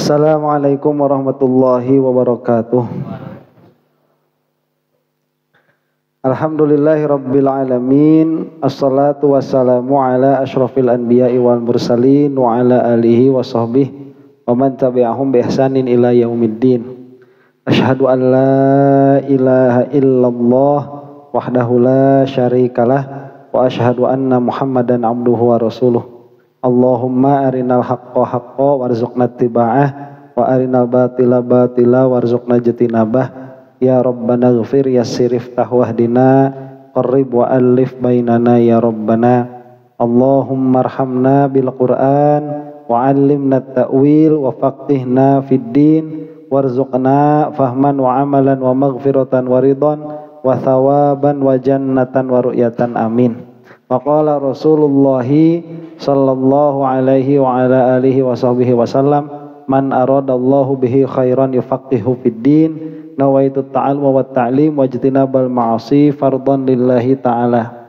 Assalamualaikum warahmatullahi wabarakatuh. Alhamdulillahi rabbil alamin. Assalatu wassalamu ala asyrafil anbiya'i wal mursalin wa ala alihi wa sahbihi wa man tabi'ahum bi ihsanin ila yaumiddin. Asyhadu an la ilaha illallah wahdahu la syarikalah wa asyhadu anna Muhammadan abduhu wa rasuluh. Allahumma arinal haqqa haqqa warzuqna ittiba'ah wa arinal batila batila warzuqna ijtinabah. Ya Rabbana ighfir yassir iftah wahdina qarrib wa alif bainana ya Rabbana. Allahumma arhamna bil Qur'an wa 'allimna at-ta'wil wa faqihna fid din warzuqna fahman wa amalan wa maghfiratan wa ridhan wa thawaban wa jannatan wa ru'yatan amin. Wa qala Rasulullah sallallahu alaihi wa ala alihi wa sahbihi wasallam, man aradallahu bihi khairan yufaqihu fid din, nawaitu ta'allum wa ta'lim wa ijtinabal ma'asi fardan lillahi ta'ala.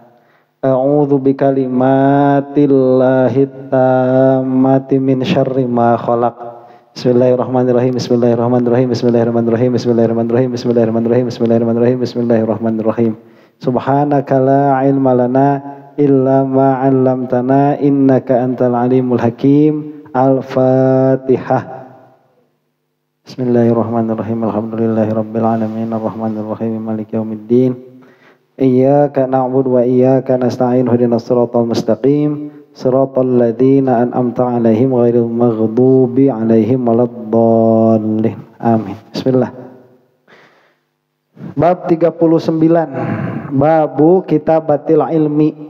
A'udzu bikalimatillahi tammati min syarri ma khalaq. Bismillahirrahmanirrahim. Bismillahirrahmanirrahim. Bismillahirrahmanirrahim. Bismillahirrahmanirrahim. Bismillahirrahmanirrahim. Bismillahirrahmanirrahim. Bismillahirrahmanirrahim. Subhanaka la ilma lana illa ma 'allamtana innaka antal alimul hakim. Al-Fatihah. Bismillahirrahmanirrahim. Alhamdulillahi rabbil alamin arrahmanir rahim maliki yaumiddin. Iyyaka na'budu wa iyyaka nasta'in ihdinas siratal mustaqim siratal ladzina an'amta 'alaihim ghairil maghdubi 'alaihim waladdallin. Amin. Bismillah. Bab 39. Babu kitabatil ilmi.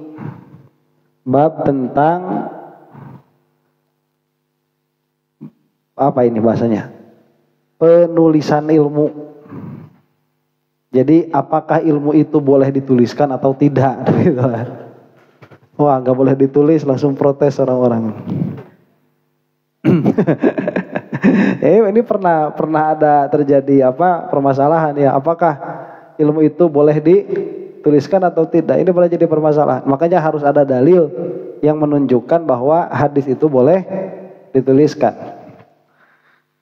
Bab tentang apa ini bahasanya? Penulisan ilmu. Jadi apakah ilmu itu boleh dituliskan atau tidak? Wah, nggak boleh ditulis, langsung protes orang-orang. Ini pernah ada terjadi permasalahan ya? Apakah ilmu itu boleh dituliskan atau tidak? Ini pernah jadi permasalahan. Makanya harus ada dalil yang menunjukkan bahwa hadis itu boleh dituliskan.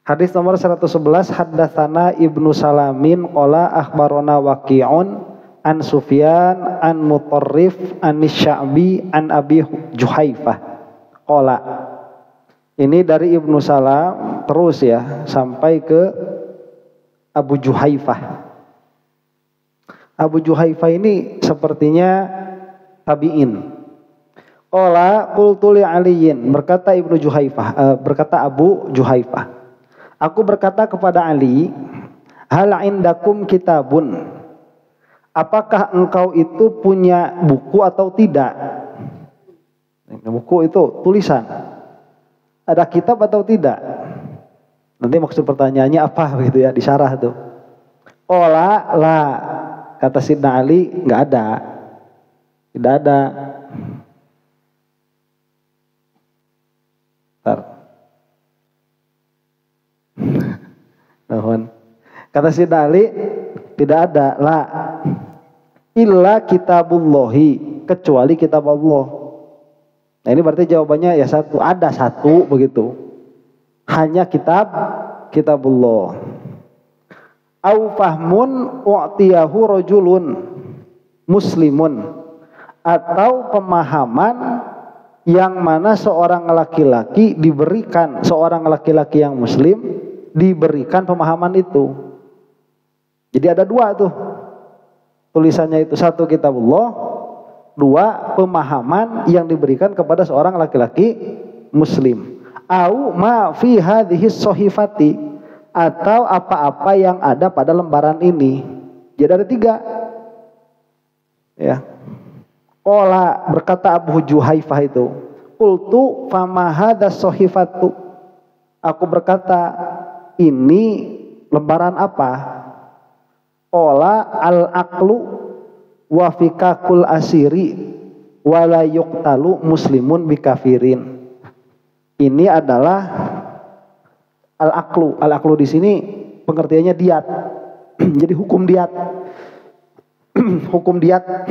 Hadis nomor 111, haddatsana Ibnu Salamin qala akhbarana Waqi'un an Sufyan an Mutarrif an Sya'bi an Abi Juhaifah qala. Ini dari Ibnu Salam terus ya sampai ke Abu Juhaifah. Abu Juhaifah ini sepertinya tabi'in. Qala qultu li Aliyin, berkata Ibnu Juhaifah, berkata Abu Juhaifah, aku berkata kepada Ali, hal indakum kitabun, apakah engkau itu punya buku atau tidak? Buku itu tulisan, ada kitab atau tidak? Nanti maksud pertanyaannya apa begitu ya, disyarah tuh. Qala la, kata Sidna Ali, enggak ada. Tidak ada. Kata Sidna Ali, tidak ada, la illa kitabullahi, kecuali kitab Allah. Nah ini berarti jawabannya ya satu, ada satu begitu. Hanya kitabullah. Au fahmun u'tiyahu rajulun muslimun, atau pemahaman yang mana seorang laki-laki diberikan, seorang laki-laki yang muslim diberikan pemahaman itu. Jadi ada dua tuh tulisannya itu, satu kitabullah, dua pemahaman yang diberikan kepada seorang laki-laki muslim. Au ma fi hadhihi shahifati, atau apa-apa yang ada pada lembaran ini. Jadi ada tiga. Ya. Qala, berkata Abu Juhaifah itu, qultu fama hadha shahifatu, aku berkata, ini lembaran apa? Qala al-aqlu wa fikakul asiri wala yuqtalu muslimun bikafirin. Ini adalah al-aqlu. Al-aqlu di sini pengertiannya diat. Jadi hukum diat. Hukum diat.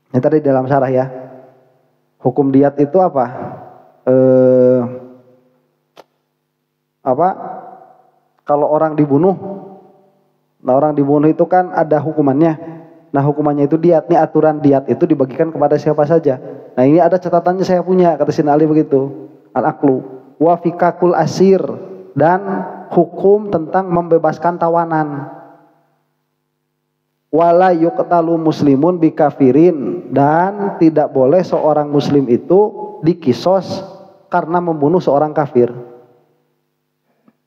Ini tadi dalam syarah ya. Hukum diat itu apa? apa kalau orang dibunuh, nah orang dibunuh itu kan ada hukumannya. Nah hukumannya itu diat. Nih aturan diat itu dibagikan kepada siapa saja. Nah ini ada catatannya saya punya, kata Sayyidina Ali begitu. Al-aqlu wa fikakul asir, dan hukum tentang membebaskan tawanan. Wala yuqtalu muslimun bikafirin, dan tidak boleh seorang muslim itu dikisos karena membunuh seorang kafir.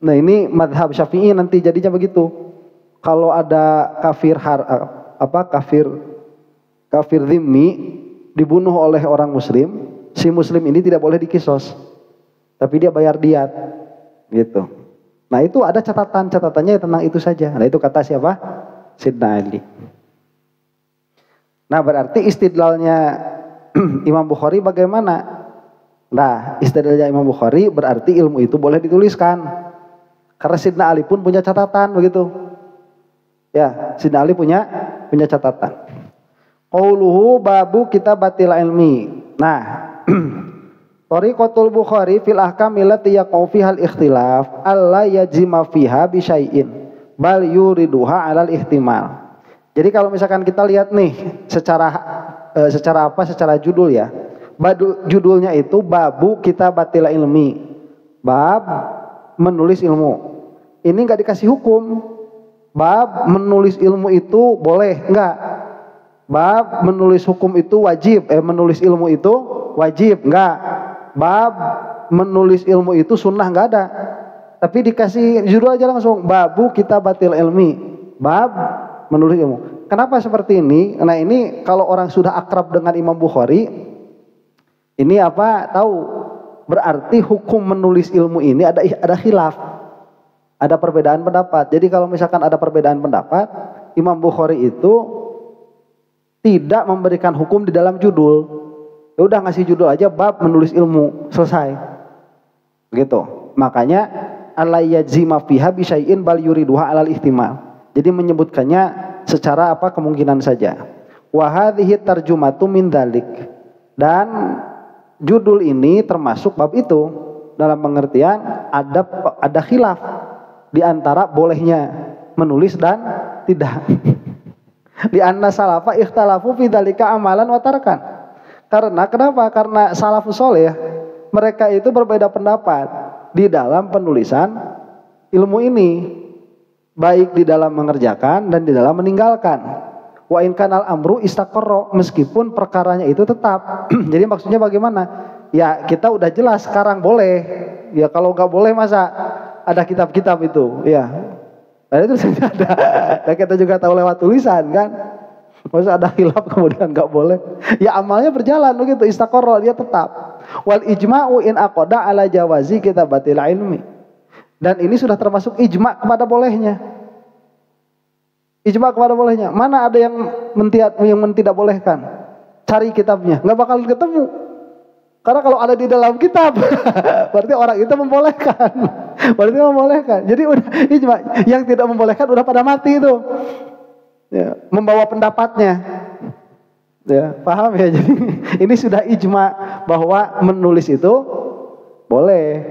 Nah ini madhab Syafi'i nanti jadinya begitu. Kalau ada kafir kafir dhimmi dibunuh oleh orang muslim, si muslim ini tidak boleh dikisos, tapi dia bayar diat gitu. Nah itu ada catatannya tentang itu saja. Nah itu kata siapa? Sayyidina Ali. Nah berarti istidlalnya Imam Bukhari bagaimana? Nah istidlalnya Imam Bukhari berarti ilmu itu boleh dituliskan. Karena Sayyidina Ali pun punya catatan begitu. Ya, Sayyidina Ali punya catatan. Qauluhu babu kitabatil ilmi. Nah, Tariqatul Bukhari fil ahkam allati yaqau fiha al-ikhtilaf alla yajma fiha bi syai'in bal yuriduha 'alal ihtimal. Jadi kalau misalkan kita lihat nih secara judul ya. Judulnya itu babu kitabatil ilmi. Bab menulis ilmu. Ini enggak dikasih hukum. Bab menulis ilmu itu boleh enggak? Bab menulis hukum itu wajib. Menulis ilmu itu wajib enggak? Bab menulis ilmu itu sunnah enggak ada. Tapi dikasih judul aja langsung babu kitabatil ilmi. Bab menulis ilmu. Kenapa seperti ini? Nah ini kalau orang sudah akrab dengan Imam Bukhari, ini apa? Tahu berarti hukum menulis ilmu ini ada khilaf. Ada perbedaan pendapat. Jadi kalau misalkan ada perbedaan pendapat, Imam Bukhari itu tidak memberikan hukum di dalam judul. Ya udah ngasih judul aja bab menulis ilmu, selesai. Begitu. Makanya alla yajzima fiha bi syai'in bal yuriduha 'alal ihtimal. Jadi menyebutkannya secara kemungkinan saja. Wa hadhihi tarjumatu min dzalik. Dan judul ini termasuk bab itu dalam pengertian ada khilaf di antara bolehnya menulis dan tidak. Di anna salafa ikhtalafu fi dzalika amalan wa tarkan. Karena kenapa? Karena salafus saleh mereka itu berbeda pendapat di dalam penulisan ilmu ini, baik di dalam mengerjakan dan di dalam meninggalkan. Wa in kanal amru istaqarra, meskipun perkaranya itu tetap. Jadi maksudnya bagaimana? Ya kita udah jelas sekarang boleh. Ya kalau nggak boleh masa ada kitab-kitab itu, ya. Nah itu saja ada. Dan kita juga tahu lewat tulisan kan. Masa ada khilaf kemudian nggak boleh. Ya amalnya berjalan begitu, istaqarra, dia tetap. Wal ijma'u in aqada ala jawazi kitabatil ilmi. Dan ini sudah termasuk ijma' kepada bolehnya. Ijma' kepada bolehnya. Mana ada yang tidak bolehkan? Cari kitabnya, nggak bakal ketemu. Karena kalau ada di dalam kitab, berarti orang itu membolehkan. Berarti membolehkan. Jadi udah ijma'. Yang tidak membolehkan udah pada mati itu. Ya, membawa pendapatnya. Ya, paham ya? Jadi ini sudah ijma' bahwa menulis itu boleh.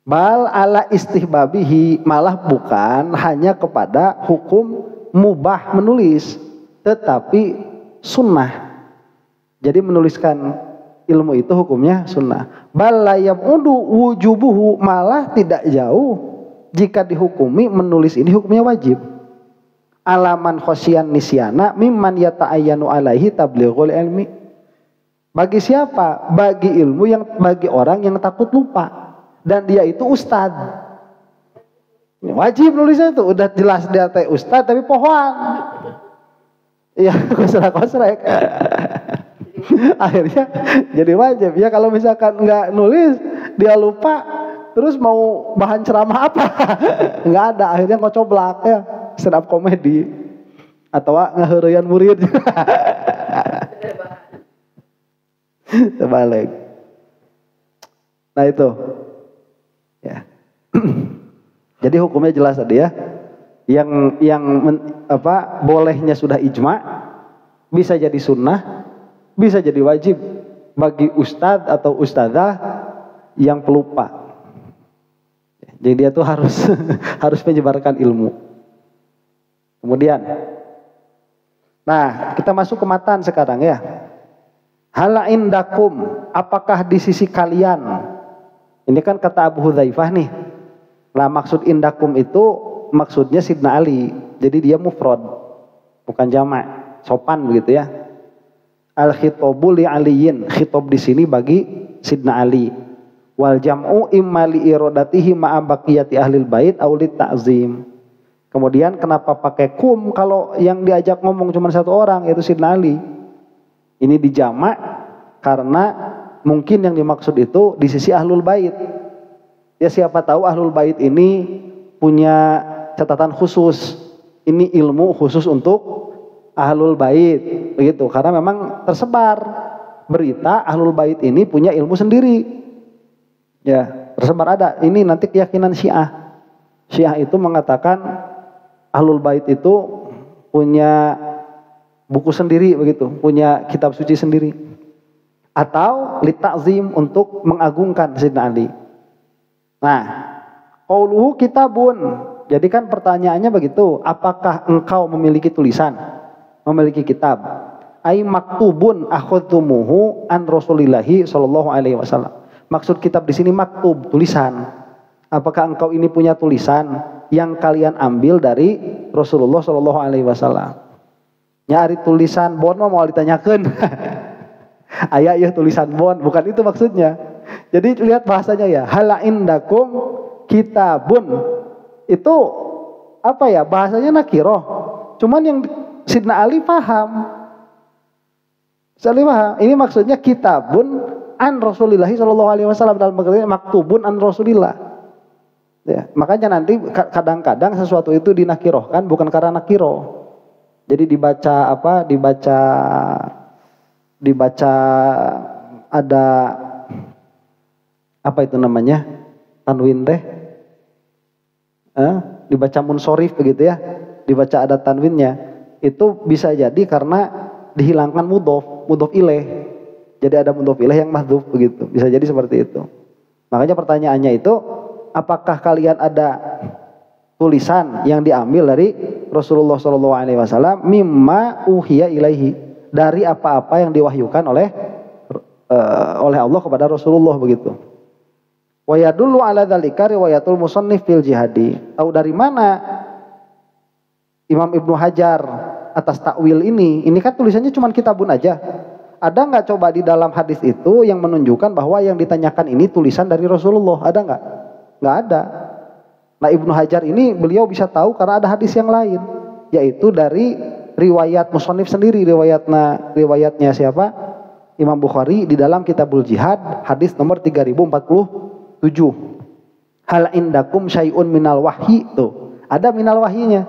Bal ala istihbabihi, malah bukan hanya kepada hukum mubah menulis, tetapi sunnah. Jadi menuliskan ilmu itu hukumnya sunnah. Bal la yamudu wujubuhu, malah tidak jauh jika dihukumi menulis ini hukumnya wajib. Alaman khosyan nisyana mimman yata'ayyanu alaihi tablighul ilmi. Bagi siapa? Bagi orang yang takut lupa. Dan dia itu ustad. Wajib nulisnya itu. Udah jelas dia teh ustad tapi pohon. Iya, kosrak-kosrak. Akhirnya jadi wajib. Ya kalau misalkan nggak nulis, dia lupa, terus mau bahan ceramah apa? Nggak ada. Akhirnya ngocoblak ya. Stand up komedi atau ngeheureun murid. Terbalik. Nah itu ya. Jadi hukumnya jelas tadi ya. Bolehnya sudah ijma', bisa jadi sunnah, bisa jadi wajib bagi ustadz atau ustadzah yang pelupa. Jadi dia tuh harus harus menyebarkan ilmu. Kemudian, nah kita masuk ke matan sekarang ya. Hal indakum, apakah di sisi kalian? Ini kan kata Abu Hudzaifah nih. Nah maksud indakum itu maksudnya Sidna Ali. Jadi dia mufrad, bukan jamak, sopan begitu ya. Al khitobu li aliyin, khitab di sini bagi Sidna Ali. Wal jam'u imma li iradatihi ma'a baqiyati ahlil bait aw lit ta'zim. Kemudian kenapa pakai kum kalau yang diajak ngomong cuma satu orang yaitu Sidna Ali? Ini dijamak karena mungkin yang dimaksud itu di sisi ahlul bait. Ya siapa tahu ahlul bait ini punya catatan khusus. Ini ilmu khusus untuk ahlul bait, begitu. Karena memang tersebar berita ahlul bait ini punya ilmu sendiri. Ya, tersebar ada. Ini nanti keyakinan Syiah. Syiah itu mengatakan ahlul bait itu punya buku sendiri begitu, punya kitab suci sendiri. Atau litakzim untuk mengagungkan Sayyidina Ali. Nah, qauluhu kitabun. Jadi kan pertanyaannya begitu, apakah engkau memiliki tulisan? Memiliki kitab? Ai maktubun akhadtumuhu an Rasulillahi sallallahu alaihi wasallam. Maksud kitab di sini maktub, tulisan. Apakah engkau ini punya tulisan yang kalian ambil dari Rasulullah sallallahu alaihi wasallam? Nyari tulisan bon mau ditanyakan. Aya ya tulisan bon, bukan itu maksudnya. Jadi lihat bahasanya ya, hala indakum kitabun. Itu apa ya? Bahasanya nakiroh. Cuman yang Sidna Ali paham. Ini maksudnya kitabun an Rasulillah sallallahu alaihi wasallam, dalam maksudnya maktubun an Rasulillah. Ya, makanya nanti kadang-kadang sesuatu itu dinakirohkan bukan karena nakiroh. Jadi dibaca apa? Dibaca ada apa itu namanya? Tanwin teh. Dibaca munsorif begitu ya. Dibaca ada tanwinnya. Itu bisa jadi karena dihilangkan mudhof ilaih. Jadi ada mudhof ilaih yang mahdhuf begitu. Bisa jadi seperti itu. Makanya pertanyaannya itu, apakah kalian ada tulisan yang diambil dari Rasulullah SAW mimma uhiya ilaihi, dari apa-apa yang diwahyukan oleh Allah kepada Rasulullah begitu. Wa yadullu ala dzalika riwayatul musannif fil jihadi. Tahu dari mana Imam Ibnu Hajar atas takwil ini? Ini kan tulisannya cuma kitabun aja. Ada nggak coba di dalam hadis itu yang menunjukkan bahwa yang ditanyakan ini tulisan dari Rasulullah? Ada nggak? Nggak ada. Nah Ibnu Hajar ini beliau bisa tahu karena ada hadis yang lain, yaitu dari riwayat musannif sendiri, riwayatnya siapa? Imam Bukhari di dalam Kitabul Jihad, hadis nomor 3047. Hal indakum syai'un minal wahyi, tuh ada minal wahyinya.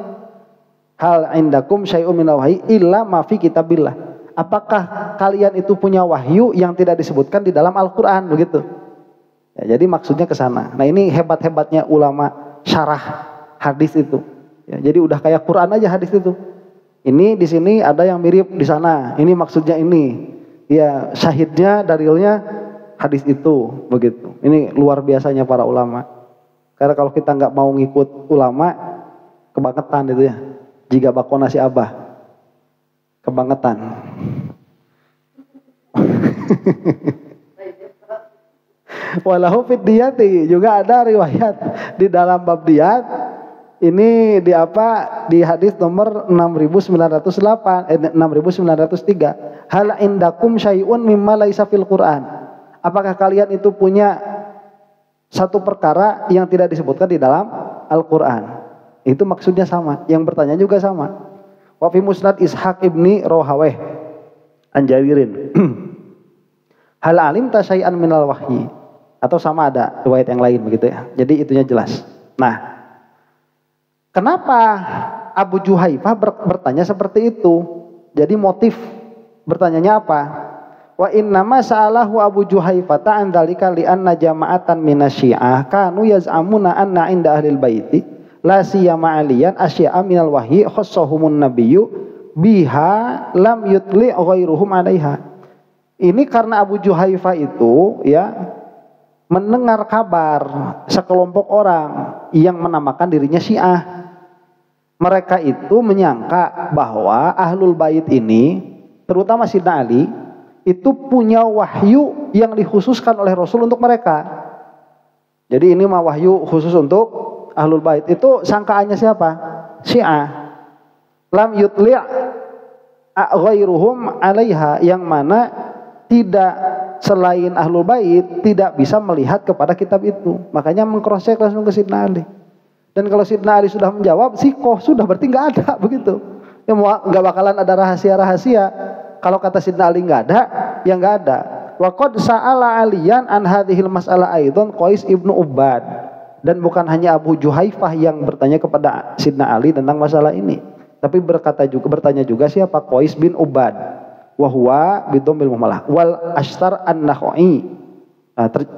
Hal indakum syai'un minal wahyi illa ma fi kitabillah. Apakah kalian itu punya wahyu yang tidak disebutkan di dalam Al-Qur'an begitu? Ya, jadi maksudnya ke sana. Nah ini hebat-hebatnya ulama syarah hadis itu. Ya, jadi udah kayak Quran aja hadis itu. Ini di sini ada yang mirip di sana. Ini maksudnya ini. Ya, syahidnya, dalilnya hadis itu begitu. Ini luar biasanya para ulama. Karena kalau kita nggak mau ngikut ulama, kebangetan itu ya. Jika bakona si abah, kebangetan. Walahu fid diyati, juga ada riwayat di dalam bab diyat. Ini di apa? Di hadis nomor 6903. Hal indakum syai'un mimma laisa fil Qur'an. Apakah kalian itu punya satu perkara yang tidak disebutkan di dalam Al-Qur'an? Itu maksudnya sama, yang bertanya juga sama. Wa fi musnad Ishaq ibni Rohaweh an Jabirin. Hal alim tasyai'an minal wahyi. Atau sama ada riwayat yang lain begitu ya. Jadi itunya jelas. Nah, kenapa Abu Juhaifah bertanya seperti itu? Jadi motif bertanyanya apa? Wa innama sa'alahu Abu Juhaifah ta'an dzalika li anna jama'atan minasyi'ah kanu yaz'amuna anna 'inda ahlil baiti la siyama 'aliyan asya'a minal wahyi khassahumun nabiyyu biha lam yutli ghairuhum 'alaiha. Ini karena Abu Juhaifah itu ya mendengar kabar sekelompok orang yang menamakan dirinya Syiah. Mereka itu menyangka bahwa Ahlul Bait ini, terutama Sayyidina Ali, itu punya wahyu yang dikhususkan oleh Rasul untuk mereka. Jadi ini mah wahyu khusus untuk Ahlul Bait. Itu sangkaannya siapa? Syiah. Lam yutli' ghairuhum 'alaiha, yang mana tidak selain Ahlul Bait tidak bisa melihat kepada kitab itu. Makanya mengcross-check langsung ke Sayyidina Ali. Dan kalau Sayyidina Ali sudah menjawab, sikoh sudah, berarti nggak ada begitu. Ya nggak bakalan ada rahasia-rahasia. Kalau kata Sayyidina Ali nggak ada, ya nggak ada. Wa qad sa'ala Aliyan an hadhil mas'alah aidan Qais ibnu Ubad. Dan bukan hanya Abu Juhaifah yang bertanya kepada Sayyidina Ali tentang masalah ini, tapi bertanya juga siapa? Qais bin Ubad. Wa huwa bidomil muhmalah wal Ashtar an-Nakhai.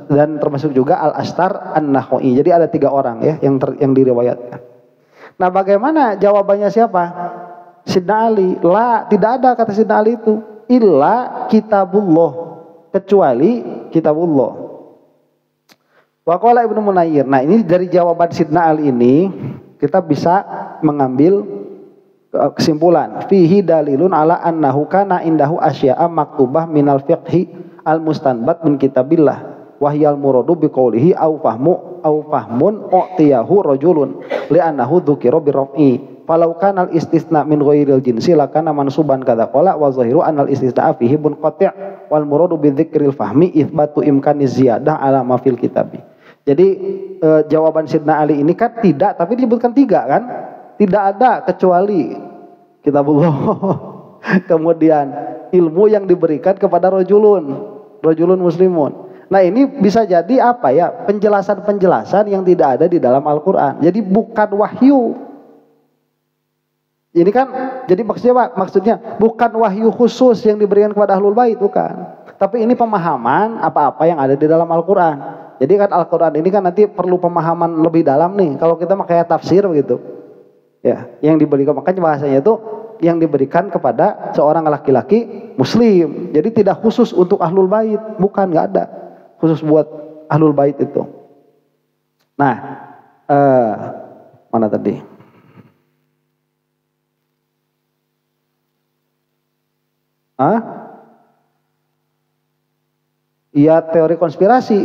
Dan termasuk juga Al-Ashtar an-Nakhai. Jadi ada 3 orang ya yang diriwayatkan. Nah, bagaimana jawabannya siapa? Sayyidina Ali. La, tidak ada kata Sayyidina Ali itu. Illa kitabullah, kecuali kitabullah. Wa qala Ibnu Munayir. Nah, ini dari jawaban Sayyidina Ali ini kita bisa mengambil kesimpulan. Fihi dalilun ala annahu kana indahu asya'a maktubah minal fiqhi al-mustanbat min kitabillah. Wahyal muradu biqaulihi au fahmun u'tiyahu rajulun li'annahu dzukira birraf'i falau kana al-istisna min ghairil jinsi lakana mansuban kadza qala wa zahiru anal istisna fihi munqati' wal muradu bidzikril fahmi itsbatu imkani ziyadah ala ma fil kitabi. Jadi jawaban Sayyidina Ali ini kan tidak, tapi disebutkan 3 kan? Tidak ada kecuali kitabullah. Kemudian ilmu yang diberikan kepada rajulun muslimun. Nah, ini bisa jadi apa ya? Penjelasan-penjelasan yang tidak ada di dalam Al-Qur'an. Jadi bukan wahyu. Ini kan jadi maksudnya Pak, maksudnya bukan wahyu khusus yang diberikan kepada Ahlul Bait, bukan. Tapi ini pemahaman apa-apa yang ada di dalam Al-Qur'an. Jadi kan Al-Qur'an ini kan nanti perlu pemahaman lebih dalam nih. Kalau kita kayak tafsir begitu. Ya, yang diberikan, makanya bahasanya itu yang diberikan kepada seorang laki-laki muslim. Jadi tidak khusus untuk Ahlul Bait, bukan, nggak ada khusus buat Ahlul Bait itu. Nah, mana tadi? Iya, teori konspirasi.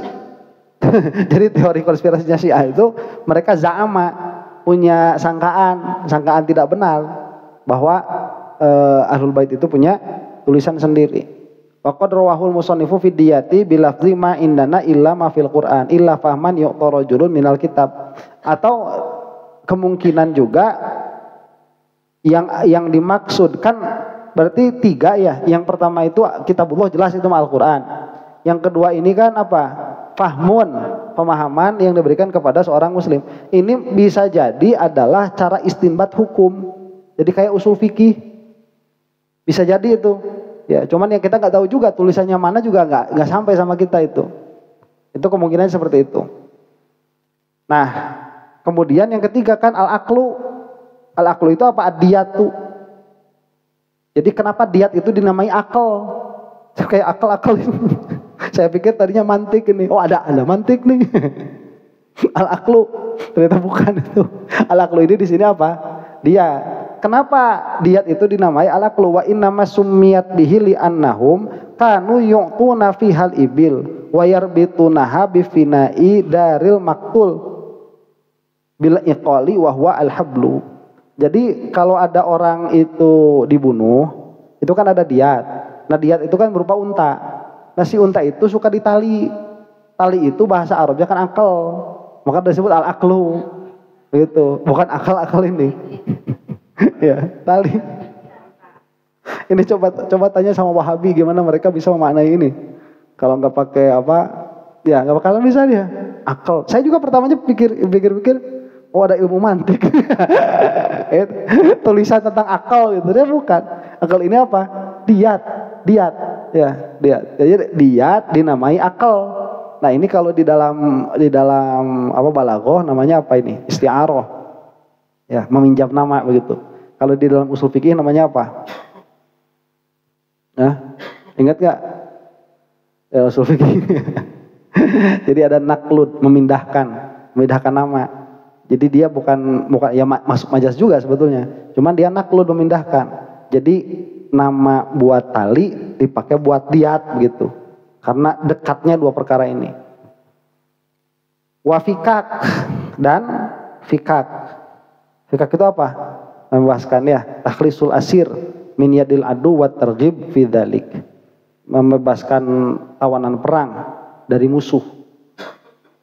Jadi teori konspirasinya Syiah itu mereka za'ama, punya sangkaan tidak benar bahwa Ahlul Bait itu punya tulisan sendiri. Waqad rawahul musannifu fi diyati bilafzi ma indana illa ma fil Qur'an illa fahman yu'ta rajulun minal kitab. Atau kemungkinan juga yang dimaksudkan berarti 3 ya. Yang pertama itu kitabullah, jelas itu Al-Qur'an. Yang kedua ini kan apa? Fahmun, pemahaman yang diberikan kepada seorang muslim. Ini bisa jadi adalah cara istinbat hukum. Jadi kayak usul fikih. Bisa jadi itu. Ya, cuman yang kita nggak tahu juga tulisannya mana juga nggak sampai sama kita itu. Itu kemungkinan seperti itu. Nah, kemudian yang ketiga kan al-aqlu. Al-aqlu itu apa? Ad-diyatu. Jadi kenapa diat itu dinamai akal? Kayak akal-akal ini. Saya pikir tadinya mantik ini. Oh, ada mantik nih. Al-aqlu. Ternyata bukan itu. Al-aqlu ini di sini apa? Diat. Kenapa diat itu dinamai al-aqlu? Wa innama summiyat bihi li'annahum kanu yu'tuna fihal ibil wa yarbitunaha bifina'i daril maktul bil iqali wa huwa al-hablu. Jadi kalau ada orang itu dibunuh, itu kan ada diat. Nah, diat itu kan berupa unta. Nah, si unta itu suka ditali. Tali itu bahasa Arabnya kan akal. Maka disebut al-aqlu. Begitu. Bukan akal-akal ini. Ya, tali. Ini coba tanya sama Wahabi gimana mereka bisa memaknai ini. Kalau nggak pakai apa, ya nggak bakalan bisa dia. Akal. Saya juga pertamanya pikir-pikir, oh ada ilmu mantik. Tulisan tentang akal gitu. Dia bukan. Akal ini apa? Diat. Ya, diat. Jadi diat dinamai akal. Nah, ini kalau di dalam apa balaghah namanya apa ini? Isti'arah. Ya, meminjam nama begitu. Kalau di dalam usul fikih namanya apa? Nah, ingat gak? Ya, usul fikih. Jadi ada naklud, memindahkan nama. Jadi dia bukan ya masuk majas juga sebetulnya. Cuman dia naklud, memindahkan. Jadi nama buat tali dipakai buat diat begitu. Karena dekatnya dua perkara ini. Wafikak dan fikak. Fikak itu apa? Membebaskan ya, takhlisul asir min yadil adu wa targhib fi dzalik. Membebaskan tawanan perang dari musuh.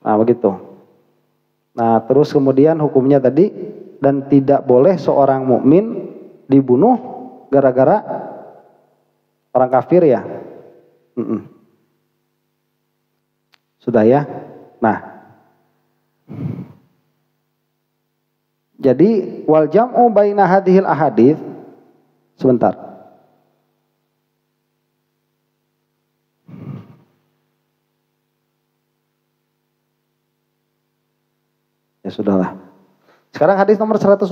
Nah, begitu. Nah, terus kemudian hukumnya tadi, dan tidak boleh seorang mukmin dibunuh gara-gara orang kafir ya. Sudah ya. Nah, jadi wal jam'u baina hadhil ahadits, sebentar. Ya sudahlah. Sekarang hadis nomor 112.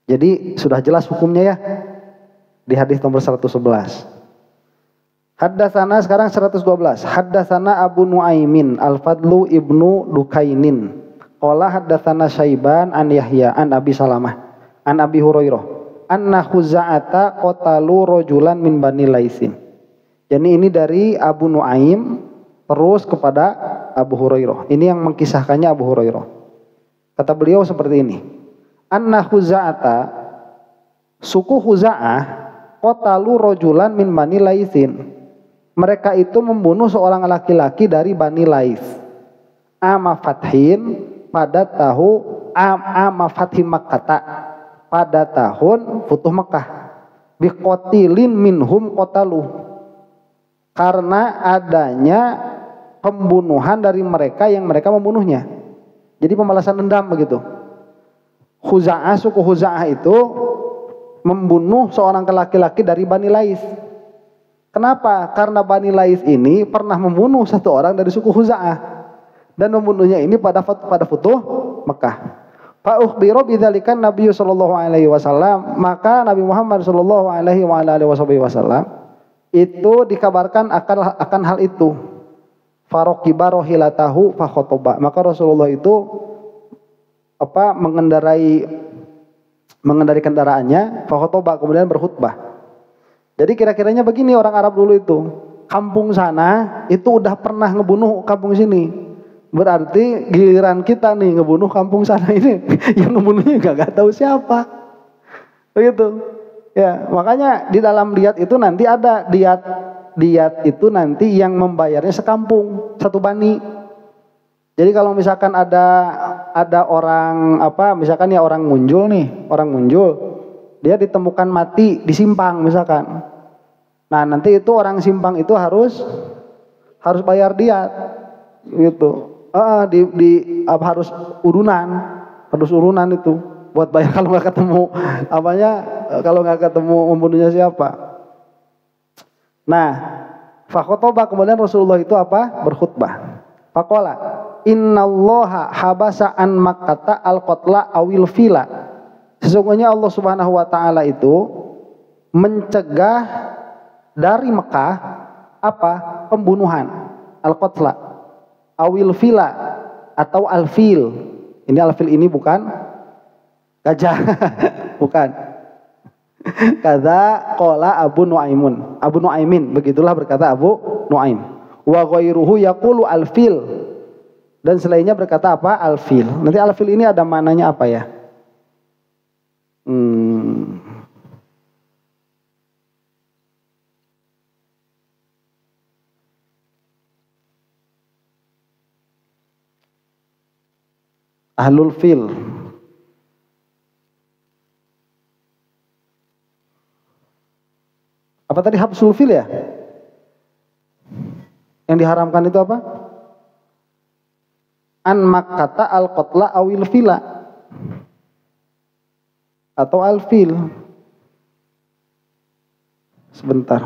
Jadi sudah jelas hukumnya ya. Di hadis nomor 111. Haddatsana sekarang 112. Haddatsana Abu Nuaimin Al-Fadlu ibnu Dukainin. Qala haddatsana Syaiban an Yahya an Abi Salamah an Abi Hurairah anna Khuza'ata qatalu rajulan min Bani Laisin. Jadi ini dari Abu Nuaim terus kepada Abu Hurairah. Ini yang mengkisahkannya Abu Hurairah. Kata beliau seperti ini. Anna Khuza'ata, suku Khuza'ah, qatalu rajulan min Bani Laisin. Mereka itu membunuh seorang laki-laki dari Bani Lais. Ama Fathin pada Ama Fathim Makkah, pada tahun Futuh Mekah. Biqatilin minhum qatalu. Karena adanya pembunuhan dari mereka yang mereka membunuhnya. Jadi pembalasan dendam begitu. Khuza'ah, suku Khuza'ah itu membunuh seorang laki-laki dari Bani Lais. Kenapa? Karena Bani Lais ini pernah membunuh satu orang dari suku Khuza'ah dan membunuhnya ini pada Futuh Mekah. Fa ukhbira bidzalika Nabi sallallahu alaihi wasallam, maka Nabi Muhammad sallallahu alaihi wasallam itu dikabarkan akan hal itu. Faroqiba rohilatahu fa khotoba. Maka Rasulullah itu mengendarai kendaraannya, fa khotoba, kemudian berkhutbah. Jadi kira-kiranya begini orang Arab dulu itu. Kampung sana itu udah pernah ngebunuh kampung sini. Berarti giliran kita nih ngebunuh kampung sana ini. Yang ngebunuhnya gak tahu siapa. Begitu. Ya, makanya di dalam diat itu nanti ada diat itu nanti yang membayarnya sekampung, satu bani. Jadi kalau misalkan ada orang misalkan ya orang muncul, dia ditemukan mati di simpang misalkan. Nah, nanti itu orang simpang itu harus bayar diat gitu. Harus urunan itu buat bayar kalau nggak ketemu kalau nggak ketemu membunuhnya siapa. Nah, fakhotoba, kemudian Rasulullah itu berkhutbah. Faqala innallaha habasa an makkata al-qatla awil fila. Sesungguhnya Allah Subhanahu wa taala itu mencegah dari Mekah pembunuhan, al-qatla awil fila atau al-fil. Ini al-fil ini bukan gajah. Bukan. Kata qala Abu Nuaimin, begitulah berkata Abu Nuaim. Wa ghairuhu yaqulu al-fil. Dan selainnya berkata al-fil. Nanti al-fil ini ada maknanya apa ya? Ahlul fil. Apa tadi habsul fil ya? Yang diharamkan itu apa? An makkata al-qatla awil fila. Atau al-fil. Sebentar.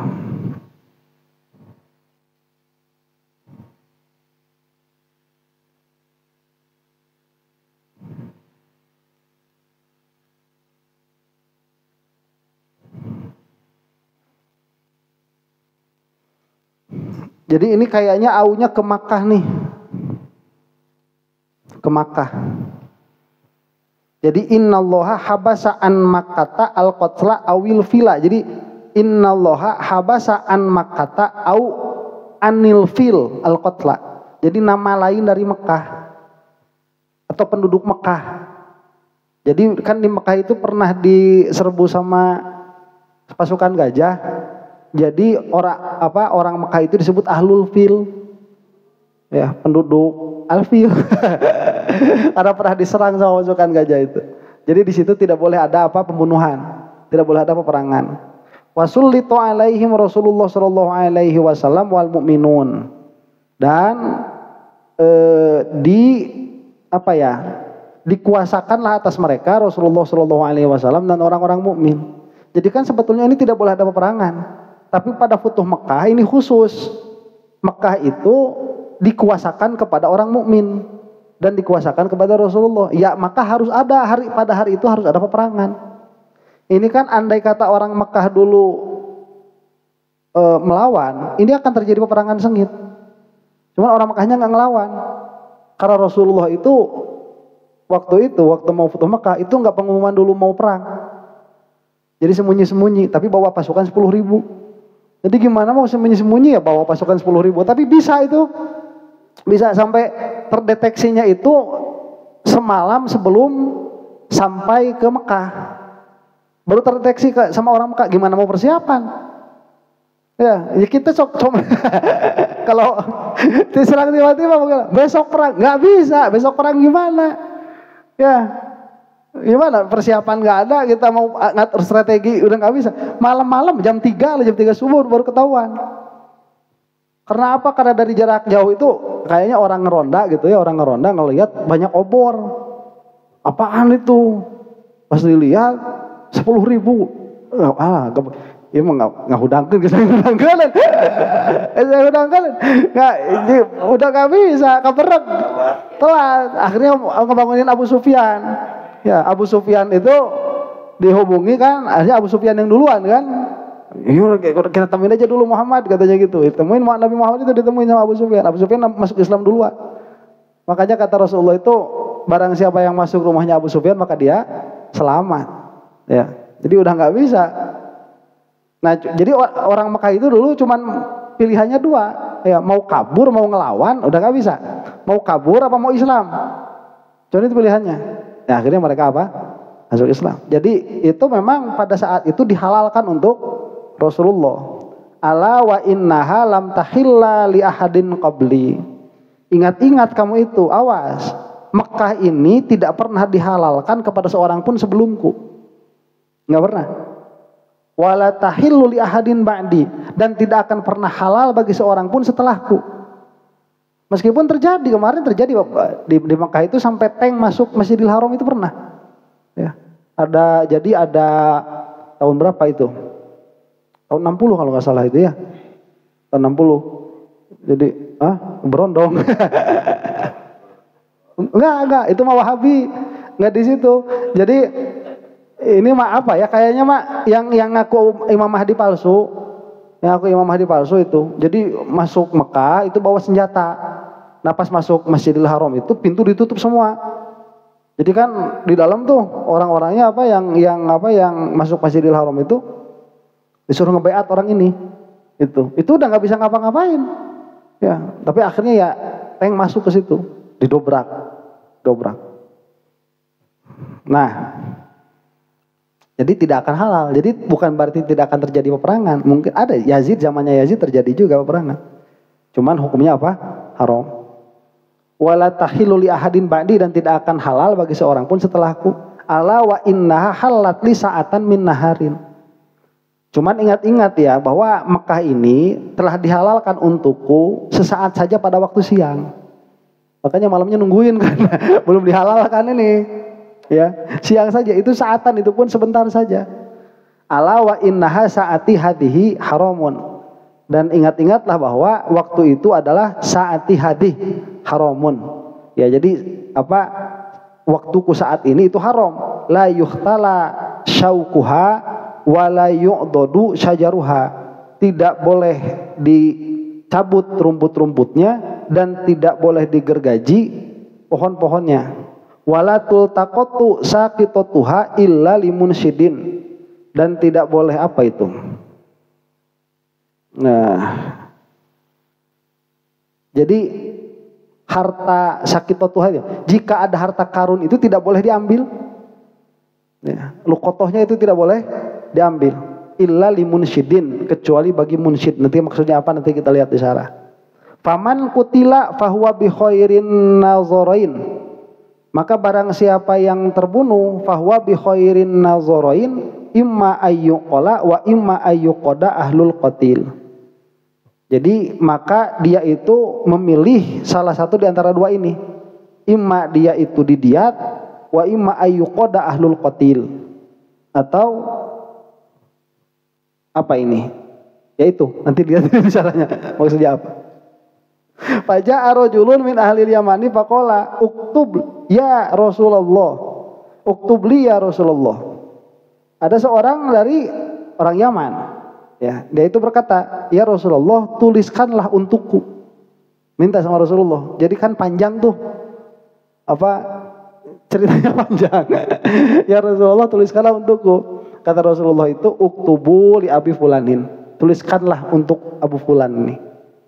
Jadi ini kayaknya aunya ke Makkah nih. Ke Makkah. Jadi innallaha habasa an Makkata al-qatla awil fila. Jadi innallaha habasa an Makkata au anil fil al-qatla. Jadi nama lain dari Mekah atau penduduk Mekah. Jadi kan di Mekah itu pernah diserbu sama pasukan gajah. Jadi orang Mekah itu disebut ahlul fil. Ya, penduduk Alfil. Karena pernah diserang sama pasukan gajah itu. Jadi di situ tidak boleh ada pembunuhan, tidak boleh ada peperangan. Wasullitu alaihim Rasulullah sallallahu alaihi wasallam wal mu'minun. Dan dikuasakanlah atas mereka Rasulullah sallallahu alaihi wasallam dan orang-orang mukmin. Jadi kan sebetulnya ini tidak boleh ada peperangan. Tapi pada Futuh Mekah ini khusus. Mekah itu dikuasakan kepada orang mukmin dan dikuasakan kepada Rasulullah. Ya, maka harus ada pada hari itu harus ada peperangan. Ini kan andai kata orang Mekah dulu melawan, ini akan terjadi peperangan sengit. Cuman orang Mekahnya nggak ngelawan. Karena Rasulullah itu waktu mau Futuh Mekah itu nggak pengumuman dulu mau perang. Jadi sembunyi-sembunyi, tapi bawa pasukan 10.000. Jadi gimana mau sembunyi-sembunyi ya bawa pasukan 10.000, tapi bisa itu. Bisa sampai terdeteksinya itu semalam sebelum sampai ke Mekah. Baru terdeteksi sama orang Mekah, gimana mau persiapan? Ya kita coba kalau diserang tiba-tiba besok perang, nggak bisa. Besok perang gimana? Ya gimana persiapan nggak ada, kita mau ngatur strategi udah nggak bisa. Malam-malam jam 3 subuh baru ketahuan. Karena apa? Karena dari jarak jauh itu kayaknya orang ngeronda gitu ya, orang ngeronda ngelihat banyak obor. Apaan itu? Pas dilihat 10.000. Ya emang nggak hudangkeun ke saya hudangkeun. Saya hudangkeun. Udah nggak bisa, keberek. Telat. Akhirnya ngebangunin Abu Sufyan. Ya, Abu Sufyan itu dihubungi kan, akhirnya Abu Sufyan yang duluan kan. Kita temuin aja dulu Muhammad katanya gitu. Temuin Nabi Muhammad itu ditemuin sama Abu Sufyan. Abu Sufyan masuk Islam duluan. Makanya kata Rasulullah itu barang siapa yang masuk rumahnya Abu Sufyan maka dia selamat. Ya. Jadi udah nggak bisa. Nah, jadi orang Mekah itu dulu cuman pilihannya 2. Ya, mau kabur, mau ngelawan, udah nggak bisa. Mau kabur apa mau Islam? Jadi itu pilihannya. Nah, akhirnya mereka masuk Islam. Jadi itu memang pada saat itu dihalalkan untuk Rasulullah. Ala wa innaha lam tahilla li ahadin qabli. Ingat-ingat kamu itu, awas. Mekah ini tidak pernah dihalalkan kepada seorang pun sebelumku. Enggak pernah. Wala tahillu li ahadin ba'di, dan tidak akan pernah halal bagi seorang pun setelahku. Meskipun kemarin terjadi di Mekah itu sampai tank masuk Masjidil Haram itu pernah. Ya. Ada tahun berapa itu? Tahun 60 kalau nggak salah itu ya. Tahun 60. Jadi, berondong. Enggak, itu mah Wahabi. Enggak di situ. Jadi ini mah apa ya? Kayaknya mah yang ngaku Imam Mahdi palsu. Yang ngaku Imam Mahdi palsu itu. Jadi masuk Mekah itu bawa senjata. Nah, pas masuk Masjidil Haram itu pintu ditutup semua. Jadi kan di dalam tuh orang-orangnya yang masuk Masjidil Haram itu disuruh ngebaiat orang ini. Itu udah nggak bisa ngapa-ngapain. Ya, tapi akhirnya ya tank masuk ke situ, dobrak. Nah, jadi tidak akan halal. Jadi bukan berarti tidak akan terjadi peperangan. Mungkin ada zamannya Yazid terjadi juga peperangan. Cuman hukumnya apa? Haram. Wala tahillu li ahadin ba'di, dan tidak akan halal bagi seorang pun setelahku. Ala wa innaha halat li sa'atan min naharin. Cuman ingat-ingat ya bahwa Mekah ini telah dihalalkan untukku sesaat saja pada waktu siang. Makanya malamnya nungguin kan. Belum dihalalkan ini. Ya, siang saja itu saatan, itu pun sebentar saja. Ala wa innaha sa'ati hadihi haramun. Dan ingat-ingatlah bahwa waktu itu adalah saati hadih haramun. Ya, jadi waktuku saat ini itu haram. La yuhtala syaukuha wa la yu'dodu syajaruha. Tidak boleh dicabut rumput-rumputnya dan tidak boleh digergaji pohon-pohonnya. Wala tultaqatu saqitatuha illa limunsyidin, dan tidak boleh apa itu? Nah, jadi harta saqitatuha, jika ada harta karun itu tidak boleh diambil. Ya, luqatohnya itu tidak boleh diambil. Illa limunsyidin, kecuali bagi munsyid. Nanti maksudnya apa nanti kita lihat di syarah. Faman kutila fahuwa bi khairin nazarain, maka barang siapa yang terbunuh fahuwa bi khairin nazarain imma ayyuqala wa imma ayyuqada ahlul qatil. Jadi maka dia itu memilih salah satu di antara dua ini. Imma dia itu didiat wa imma ayyuqada ahlul qatil, atau apa ini? Yaitu nanti lihat di syarahnya maksudnya apa. Faja'a rajulun min ahlil yamani faqala uktub ya Rasulullah, uktub li ya Rasulullah. Ada seorang dari orang Yaman, ya, dia itu berkata, ya Rasulullah, tuliskanlah untukku. Minta sama Rasulullah. Jadi kan panjang tuh apa ceritanya panjang. Ya Rasulullah, tuliskanlah untukku. Kata Rasulullah itu, uktubu li abi fulanin, tuliskanlah untuk Abu Fulan ini.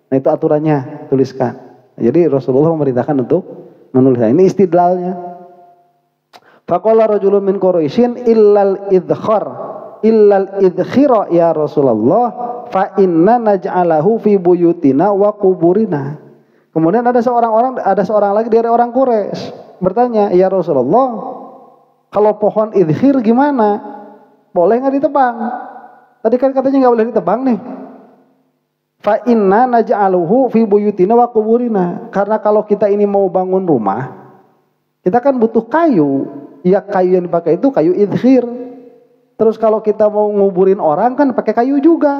Nah itu aturannya, tuliskan. Jadi Rasulullah memerintahkan untuk menulis. Ini istidlalnya. Faqala rajulun min Quraisyin illal idkhira ya Rasulullah fa inna naj'alahu fi buyutina wa kuburina. Kemudian ada seorang lagi dari orang Quraisy bertanya, ya Rasulullah, kalau pohon idkhir gimana? Boleh nggak ditebang? Tadi kan katanya nggak boleh ditebang nih. Fa inna naj'aluhu fi buyutina wa kuburina. Karena kalau kita ini mau bangun rumah, kita kan butuh kayu. Ya kayu yang dipakai itu kayu idkhir. Terus kalau kita mau nguburin orang kan pakai kayu juga.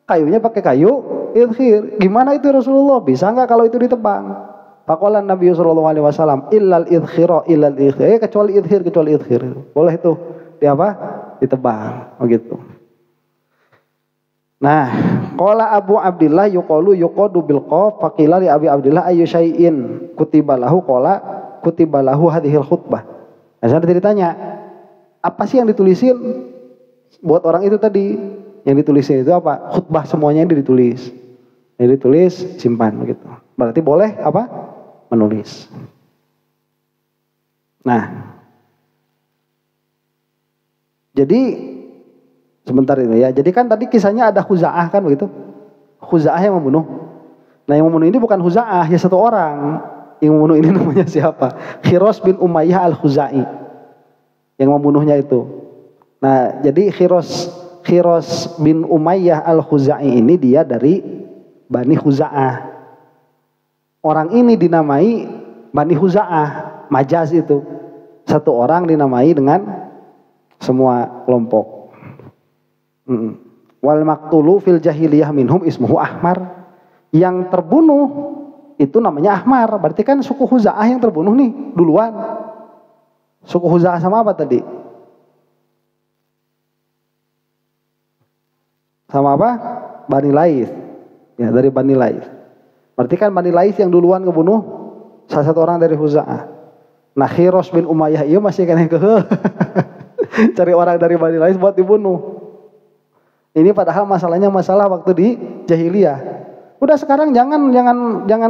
Kayunya pakai kayu idkhir. Gimana itu Rasulullah? Bisa nggak kalau itu ditebang? Faqala Nabi sallallahu alaihi wasallam illal idkhira illal idkhir. Kecuali idkhir. Boleh itu di apa? Ditebang, begitu. Nah, qala Abu Abdillah yuqalu yuqadu bil qaf faqila li Abi Abdillah ayyu syai'in kutiba lahu qala kutiba lahu hadhil khutbah. Nah, saya ditanya, apa sih yang ditulisin buat orang itu tadi? Yang ditulisin itu apa? Khutbah semuanya yang ditulis. Yang ditulis simpan begitu. Berarti boleh apa? Menulis. Nah, jadi sebentar itu ya. Jadi kan tadi kisahnya ada Khuza'ah kan begitu. Khuza'ah yang membunuh. Nah yang membunuh ini bukan Khuza'ah, ya satu orang. Yang membunuh ini namanya siapa? Khiros bin Umayyah al-Khuza'i. Yang membunuhnya itu. Nah jadi Khiros bin Umayyah al-Khuza'i ini dia dari Bani Khuza'ah. Orang ini dinamai Bani Khuza'ah. Majaz itu. Satu orang dinamai dengan semua kelompok. Wal maktulu fil jahiliyah minhum ismuhu Ahmar. Yang terbunuh itu namanya Ahmar. Berarti kan suku Khuza'ah yang terbunuh nih duluan. Suku Khuza'ah sama apa tadi? Sama apa? Bani Laits. Ya, dari Bani Laits. Berarti kan Bani Laits yang duluan ngebunuh salah satu orang dari Khuza'ah. Nah Khiros bin Umayyah iya masih kena cari orang dari Bani Laits buat dibunuh. Ini padahal masalahnya masalah waktu di jahiliyah. Udah sekarang jangan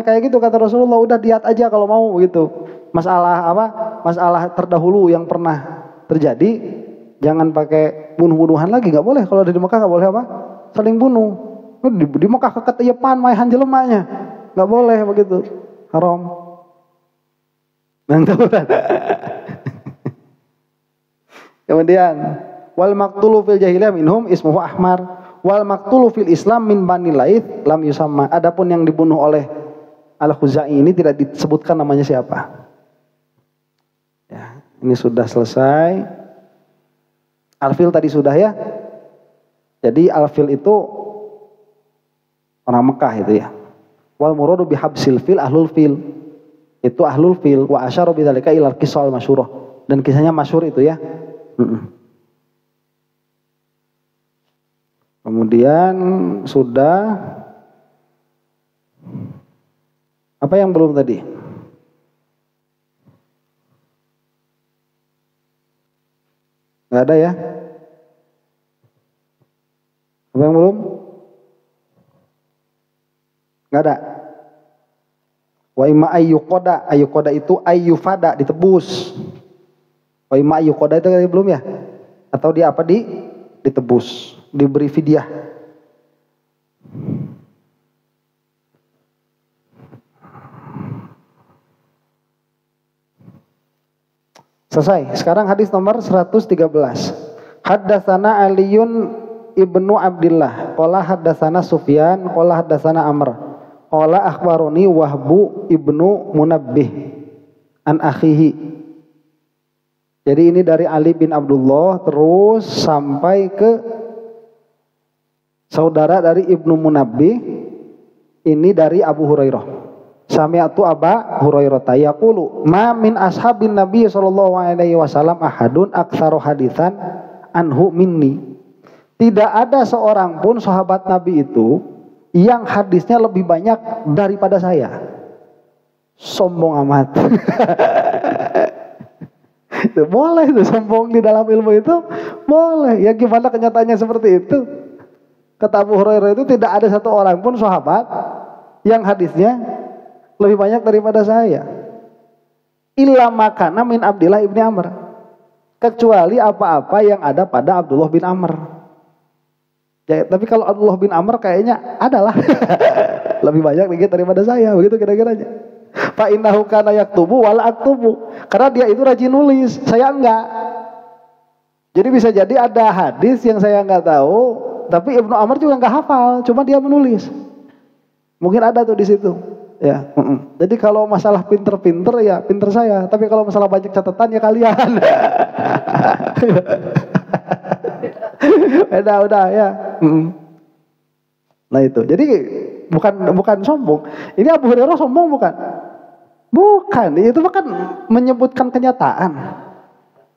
kayak gitu kata Rasulullah. Udah diat aja kalau mau gitu. Masalah apa? Masalah terdahulu yang pernah terjadi. Jangan pakai bunuh-bunuhan lagi. Nggak boleh kalau di Mekah nggak boleh apa? Saling bunuh. Di Mekah keketiapan maihan jelemanya. Nggak boleh begitu. Haram. Nanti kemudian wal maktulu fil jahiliyah minhum ismuhu Ahmar wal maktulu fil Islam min Bani Laits lam yusamma. Adapun yang dibunuh oleh Al-Khuza'i ini tidak disebutkan namanya siapa. Ya, ini sudah selesai. Al-Fil tadi sudah ya. Jadi Al-Fil itu orang Mekah itu ya. Wal muradu bihabsil fil ahlul fil. Itu ahlul fil wa asyara bidzalika ilal qissah masyhurah. Dan kisahnya masyhur itu ya. Kemudian sudah Apa yang belum tadi? Nggak ada ya? Apa yang belum? Nggak ada. Wa imma ayyuqoda, ayyuqoda itu ayyufada, ditebus. Wa imma ayyuqoda itu tadi belum ya? Atau dia apa ditebus, diberi fidyah. Selesai. Sekarang hadis nomor 113. Haddatsana Aliun ibnu Abdillah. Qala haddatsana Sufyan. Qala haddatsana Amr. Qala akhbaroni Wahbu ibnu Munabbih an akhihi. Jadi ini dari Ali bin Abdullah terus sampai ke saudara dari Ibnu Munabbih. Ini dari Abu Hurairah. Sami'tu Aba Hurairah yaqulu ma min ashabin Nabi sallallahu alaihi wasallam ahadun aktsaru hadisan anhu minni. Tidak ada seorang pun sahabat Nabi itu yang hadisnya lebih banyak daripada saya. Sombong amat. Itu boleh itu sombong di dalam ilmu itu boleh. Ya gimana kenyataannya seperti itu? Kata Abu Hurairah itu tidak ada satu orang pun sahabat yang hadisnya lebih banyak daripada saya. Illa makana min Abdillah ibni Amr. Kecuali apa-apa yang ada pada Abdullah bin Amr. Ya, tapi kalau Abdullah bin Amr kayaknya adalah lebih banyak dikit daripada saya, begitu kira-kiranya. Fa innahu kana yaktubu wala aktubu. Karena dia itu rajin nulis, saya enggak. Jadi bisa jadi ada hadis yang saya enggak tahu, tapi Ibnu Amr juga enggak hafal, cuma dia menulis. Mungkin ada tuh di situ. Ya, jadi kalau masalah pinter-pinter ya pinter saya, tapi kalau masalah banyak catatan ya kalian. Udah ya. Nah itu, jadi bukan sombong. Ini Abu Hurairah sombong bukan? Bukan, itu kan menyebutkan kenyataan,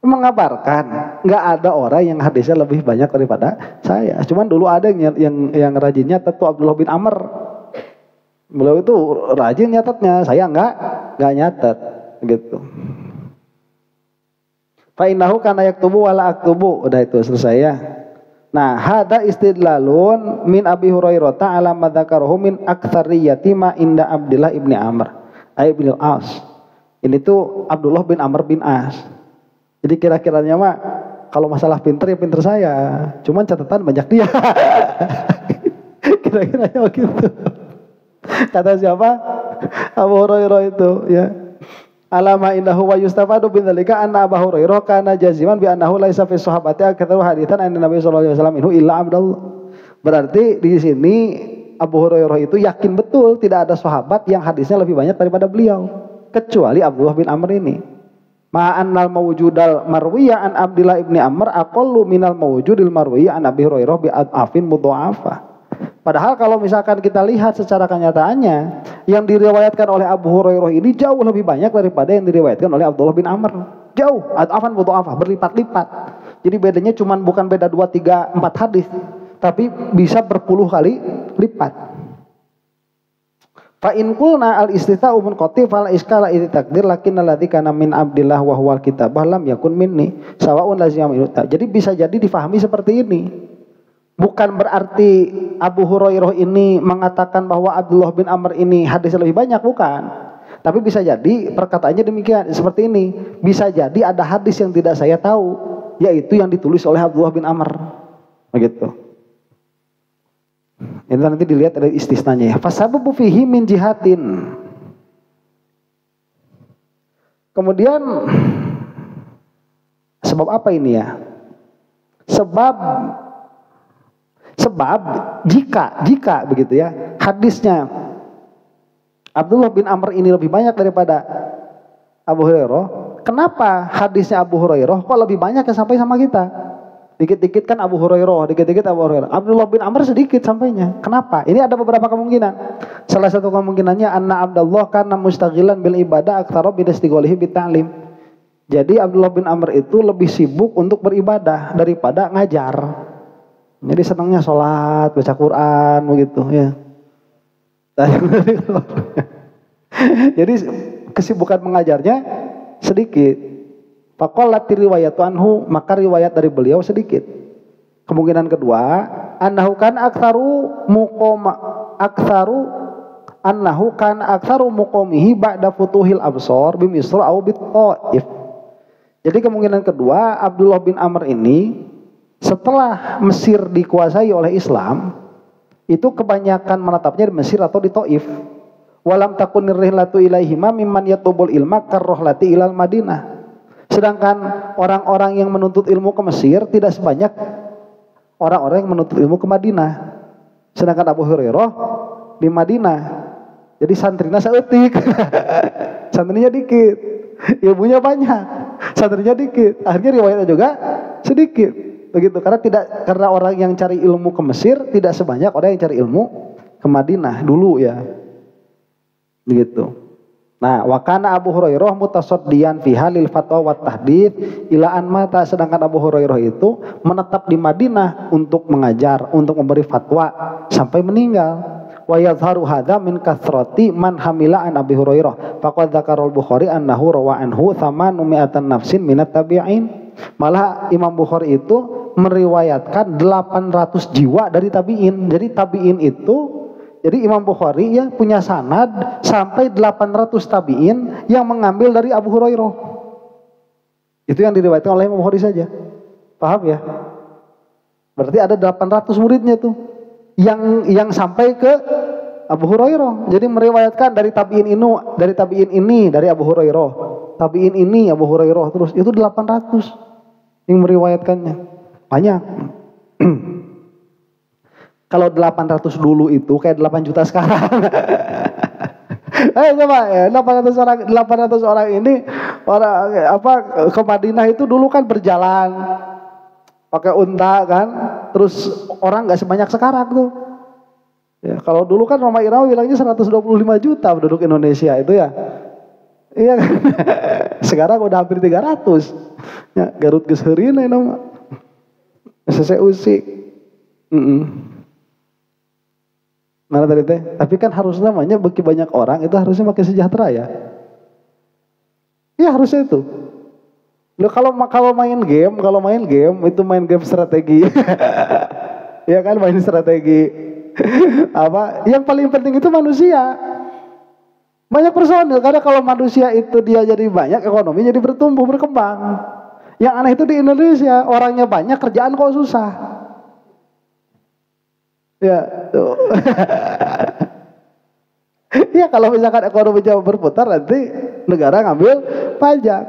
mengabarkan. Nggak ada orang yang hadisnya lebih banyak daripada saya. Cuman dulu ada yang rajinnya tentu Abdullah bin Amr. Beliau itu rajin nyatetnya, saya enggak nyatet gitu. Fa innahu kana yaktubu wala aktubu. Udah itu selesai ya. Nah, hada istidlalun min Abi Hurairah ta'ala madzakarahu min aktsariyati ma inda Abdullah ibni Amr ay bin al-As. Ini tuh Abdullah bin Amr bin As. Jadi kira-kiranya mah kalau masalah pinter ya pinter saya, cuman catatan banyak dia. Kira-kiranya begitu. Kata siapa? Abu Hurairah itu ya. Alama indahu wa yustafadu bin dzalika anna Abu Hurairah kana jaziman bi annahu laisa fi sahabati aktsara haditsan an Nabi sallallahu alaihi wasallam minhu illa Abdullah. Berarti di sini Abu Hurairah itu yakin betul tidak ada sahabat yang hadisnya lebih banyak daripada beliau kecuali Abdullah bin Amr ini. Ma'annal mawjudal marwiya an Abdullah ibni Amr aqallu minal mawjudil marwiya an Abi Hurairah bi adafin mudha'afah. Padahal kalau misalkan kita lihat secara kenyataannya, yang diriwayatkan oleh Abu Hurairah ini jauh lebih banyak daripada yang diriwayatkan oleh Abdullah bin Amr. Jauh, adafan mudha'afah, berlipat-lipat. Jadi bedanya bukan beda 2, 3, 4 hadis, tapi bisa berpuluh kali lipat. Fa in qulna al istita'u munqati fala iskala idh takdir lakinnal ladzi kana min Abdillah wa huwal kitabah lam yakun minni sawa'un lazima. Jadi bisa jadi difahami seperti ini. Bukan berarti Abu Hurairah ini mengatakan bahwa Abdullah bin Amr ini hadisnya lebih banyak, bukan. Tapi bisa jadi perkataannya demikian, seperti ini. Bisa jadi ada hadis yang tidak saya tahu, yaitu yang ditulis oleh Abdullah bin Amr. Begitu. Ini nanti dilihat dari istisnanya ya. Fasababu fihi min jihatin. Kemudian sebab apa ini ya? Sebab jika begitu ya, hadisnya Abdullah bin Amr ini lebih banyak daripada Abu Hurairah, kenapa hadisnya Abu Hurairah kok lebih banyak yang sampai sama kita? Dikit-dikit kan Abu Hurairah, dikit-dikit Abu Hurairah. Abdullah bin Amr sedikit sampainya. Kenapa? Ini ada beberapa kemungkinan. Salah satu kemungkinannya anna Abdullah kana mustaghilan bil ibadah aktsara bi istigholihi bit ta'lim. Jadi Abdullah bin Amr itu lebih sibuk untuk beribadah daripada ngajar. Jadi senangnya sholat, baca Quran begitu ya. Jadi kesibukan mengajarnya sedikit. Faqalat riwayatu anhu, maka riwayat dari beliau sedikit. Kemungkinan kedua, annahu kan aktsaru muqamihi ba'da futuhil absar bi Misr au bi Thaif. Jadi kemungkinan kedua, Abdullah bin Amr ini setelah Mesir dikuasai oleh Islam, itu kebanyakan menetapnya di Mesir atau di Thaif. Walam takunir rihlatu ilaihima mimman yatubul ilma karrohlati ilal Madinah. Sedangkan orang-orang yang menuntut ilmu ke Mesir tidak sebanyak orang-orang yang menuntut ilmu ke Madinah. Sedangkan Abu Hurairah di Madinah. Jadi santrinya seetik. Santrinya dikit, ilmunya banyak. Santrinya dikit. Akhirnya riwayatnya juga sedikit. Begitu karena orang yang cari ilmu ke Mesir tidak sebanyak orang yang cari ilmu ke Madinah dulu ya. Begitu. Nah, wa kana Abu Hurairah mutasaddiyan fi halil fatwa wa tahdits ila an mata, sedangkan Abu Hurairah itu menetap di Madinah untuk mengajar, untuk memberi fatwa sampai meninggal. Wa yadhharu hadza min kathrati man hamila an Abi Hurairah. Faqad dzakara al-Bukhari annahu rawa anhu 800 nafsin minat tabi'in. Malah Imam Bukhari itu meriwayatkan 800 jiwa dari tabi'in. Jadi tabi'in itu, jadi Imam Bukhari ya punya sanad sampai 800 tabi'in yang mengambil dari Abu Hurairah. Itu yang diriwayatkan oleh Imam Bukhari saja. Paham ya? Berarti ada 800 muridnya tuh yang sampai ke Abu Hurairah. Jadi meriwayatkan dari tabi'in ini dari Abu Hurairah. Tabi'in ini Abu Hurairah, terus itu 800 yang meriwayatkannya. Banyak. Kalau 800 dulu itu kayak 8 juta sekarang. Coba ya, 800 orang ini ke Madinah itu dulu kan berjalan pakai unta kan, terus orang nggak sebanyak sekarang tuh. Ya, kalau dulu kan Roma Irama bilangnya 125 juta penduduk Indonesia itu ya. Iya kan? Sekarang udah hampir 300. Ya, Garut geus heureun nama. SSUC. Mana tadi teh? Tapi kan harus namanya bagi banyak orang itu harusnya makin sejahtera ya. Iya harusnya itu. Lo kalau main game itu main game strategi. Ya kan main strategi. Yang paling penting itu manusia. Banyak personil, karena kalau manusia itu dia jadi banyak, ekonomi jadi bertumbuh berkembang. Yang aneh itu di Indonesia, orangnya banyak, kerjaan kok susah. Ya, tuh. Ya kalau misalkan ekonominya berputar nanti negara ngambil pajak.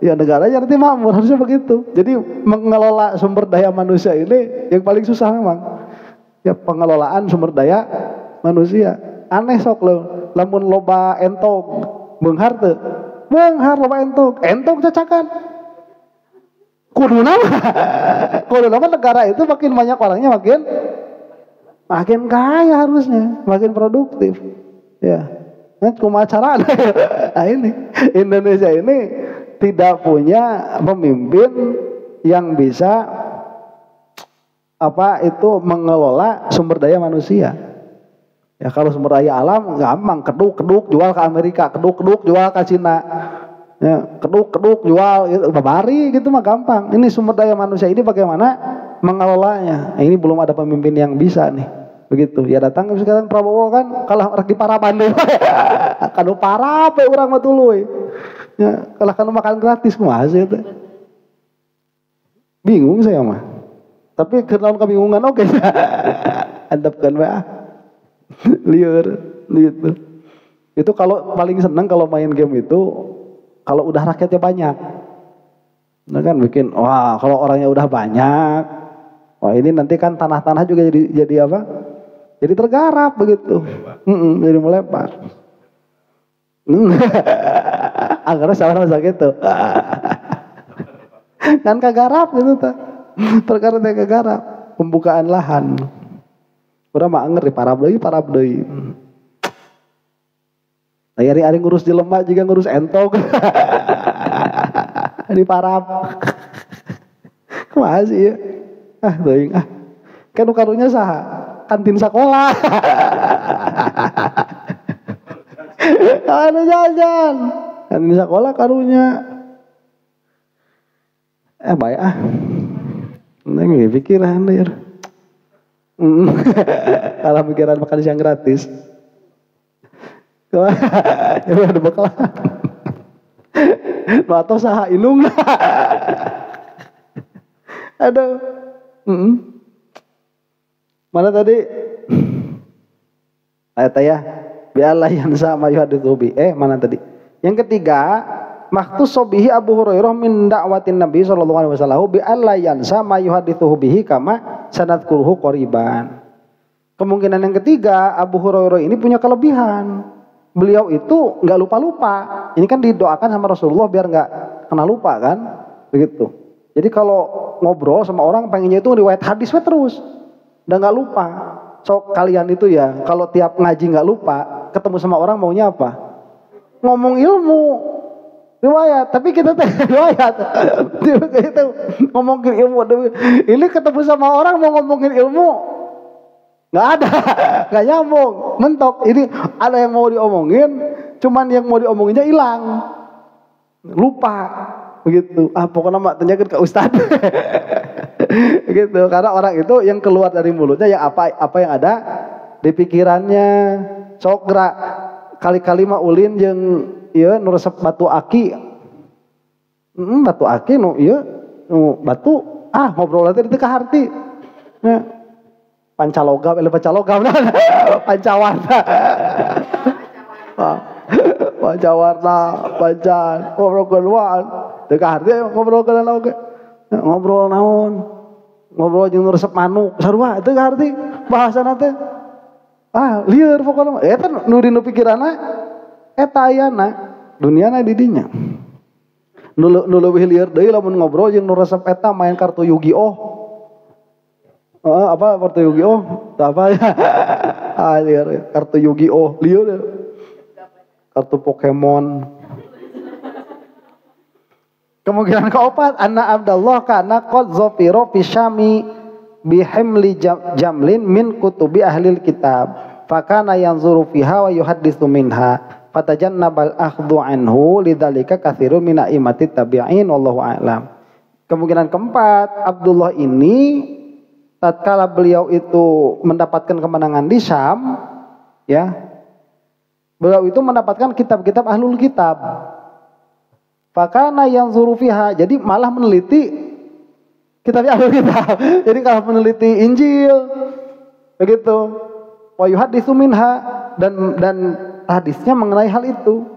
Ya negaranya nanti makmur, harusnya begitu. Jadi mengelola sumber daya manusia ini yang paling susah memang. Ya pengelolaan sumber daya manusia. Aneh sok lo, lamun loba entog, beunghar teu. Beunghar loba entog cacakan. Kuduna negara itu makin banyak orangnya makin kaya harusnya, makin produktif. Ya. Kumaha carana? Nah ini Indonesia ini tidak punya pemimpin yang bisa mengelola sumber daya manusia. Ya kalau sumber daya alam gampang, keduk jual ke Amerika, keduk jual ke Cina. Ya, keduk jual gitu, babari gitu mah gampang. Ini sumber daya manusia ini bagaimana mengelolanya? Nah, ini belum ada pemimpin yang bisa nih. Begitu. Ya datang sekarang Prabowo kan kalah di Paraban deh. Kanu parah pe urang mah tuluy. Ya, kalah kanu makan gratis kumaha sih teh. Bingung saya mah. Tapi kenaon kebingungan oke. Antepkeun we ah. Liur gitu. Itu kalau paling senang kalau main game itu kalau udah rakyatnya banyak. Nah kan bikin wah kalau orangnya udah banyak. Wah ini nanti kan tanah-tanah juga jadi apa? Jadi tergarap begitu. Jadi melebar. Akhirnya salah masa gitu. Kan kagarap gitu tuh. Perkara teh kagarap, pembukaan lahan. Urang mah anger di parab deui. Ari ngurus di lemak juga ngurus entog. Di parab. Kumaha sih ya? Teuing ah. Kan karunya saha? Kantin sekolah. anu jajan. Kan di sekolah karunya. Baik ah. Neng pikiran deh. Kalau pikiran makan siang gratis. Ya udah bekal. Nu atuh saha inung. Aduh. Mana tadi? Ayat ya. Bi'allah yansa ma yuhadithu bi. Mana tadi? Yang ketiga, makhtus bihi Abu Hurairah min da'watin Nabi sallallahu alaihi wasallam bi'allah yansa ma yuhadithu bihi kama sanadkuruhu qoriban. Kemungkinan yang ketiga, Abu Hurairah ini punya kelebihan. Beliau itu nggak lupa-lupa. Ini kan didoakan sama Rasulullah biar nggak kena lupa kan, begitu. Jadi kalau ngobrol sama orang pengennya itu riwayat hadis terus, udah nggak lupa. So kalian itu ya, kalau tiap ngaji nggak lupa, ketemu sama orang maunya apa? Ngomong ilmu, riwayat. Tapi kita riwayat, itu ngomongin ilmu. Ini ketemu sama orang mau ngomongin ilmu. Nggak ada, nggak nyambung, mentok. Ini ada yang mau diomongin, cuman yang mau diomonginnya hilang, lupa, begitu. Pokoknya mak tanyakan ke Ustadz, gitu. Karena orang itu yang keluar dari mulutnya yang apa yang ada di pikirannya. Sok gerak kali-kali mah ulin yang iya nu resep batu aki, batu aki nu iya nu batu ngobrol aja di harti. Ya. Pancaloga, pancawarna, pancawarna, pancan, ngobrol keluar, dekat hati ngobrol ke dalam, ngobrol naon, ngobrol jeung resep manuk, sarua dekat hati bahasa nanti, liar pokoknya, eta nu dinu pikiranna, eta ayana, duniana di dinya, nu leuwih liar deui lamun ngobrol jeung nu resep eta main kartu Yu-Gi-Oh. Apa kartu Yu-Gi-Oh? Apa ya? Liar kartu Yu-Gi-Oh, liar. Kartu Pokemon. Kemungkinan keempat, anna Abdullah kana qad zafiro fi Syami bihimli jamlin min kutubi ahlil kitab. Fakana yanzuru fiha wa yuhadditsu minha. Fatajannabal akhdhu anhu lidzalika katsirun min a'immatit tabi'in wallahu a'lam. Kemungkinan keempat, Abdullah ini tatkala beliau itu mendapatkan kemenangan di Syam, ya, beliau itu mendapatkan kitab-kitab ahlul kitab. Fakana yang zurufiha, jadi malah meneliti kitab ahlul kitab. Jadi kalau meneliti Injil, begitu. Wa yuhaditsu minha, dan hadisnya mengenai hal itu.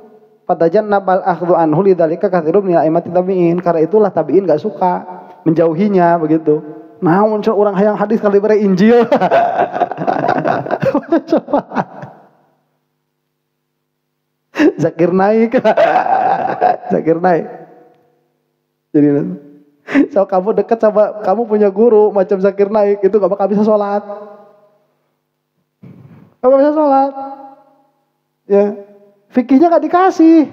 Fatajannabal akhdhu anhu lidzalika katsirun min a'immatit tabi'in. Karena itulah tabi'in enggak suka menjauhinya, begitu. Nah, muncul orang hayang hadis kali bare Injil. Zakir naik. Jadi so kamu dekat sama kamu punya guru macam Zakir Naik itu gak bakal bisa sholat. Gak bisa sholat. Ya, fikihnya gak dikasih.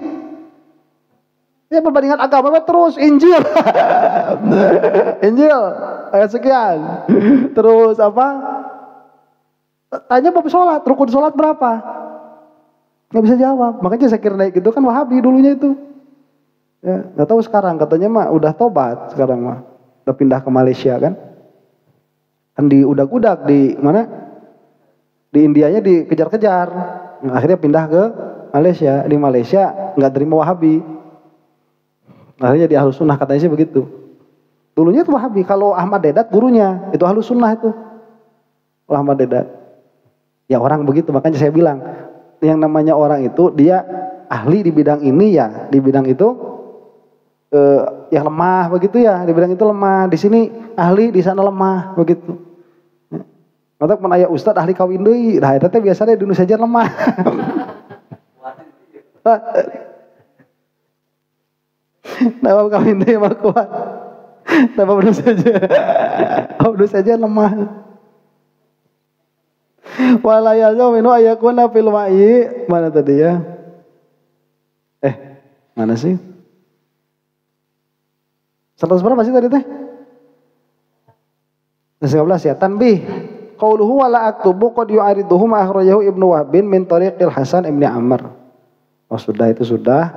Ya perbandingan agama terus Injil. Injil ayat sekian. Terus apa? Tanya bab sholat, rukun sholat berapa? Gak bisa jawab. Makanya Zakir Naik itu kan Wahabi dulunya itu. Ya, gak tahu sekarang katanya mah udah tobat sekarang mah. Udah pindah ke Malaysia kan? Kan di udak-udak di mana? Di Indianya dikejar-kejar. Akhirnya pindah ke Malaysia. Di Malaysia nggak terima Wahabi. Akhirnya di Ahlus Sunnah katanya sih begitu. Dulunya itu Wahabi. Kalau Ahmad Dedat gurunya itu Ahlus Sunnah itu. Ahmad Dedat. Ya orang begitu. Makanya saya bilang yang namanya orang itu dia ahli di bidang ini ya, di bidang itu yang lemah begitu ya, di bidang itu lemah. Di sini ahli, di sana lemah begitu. Mata pun aya ustad ahli kawin deui. Nah eta teh biasanya di Indonesia lemah. Nama kawin deui mah kuat. Nama bener saja lemah. Wala yazaminu ayakuna fil ma'i. Mana tadi ya? Mana sih? 100 berapa sih tadi teh? 13 ya. Tanbih. Qauluhu wala aktubu qad yu'ariduhu ma akhrajahu Ibnu Wahbin min tariqil Hasan Ibnu Amr. Oh sudah, itu sudah.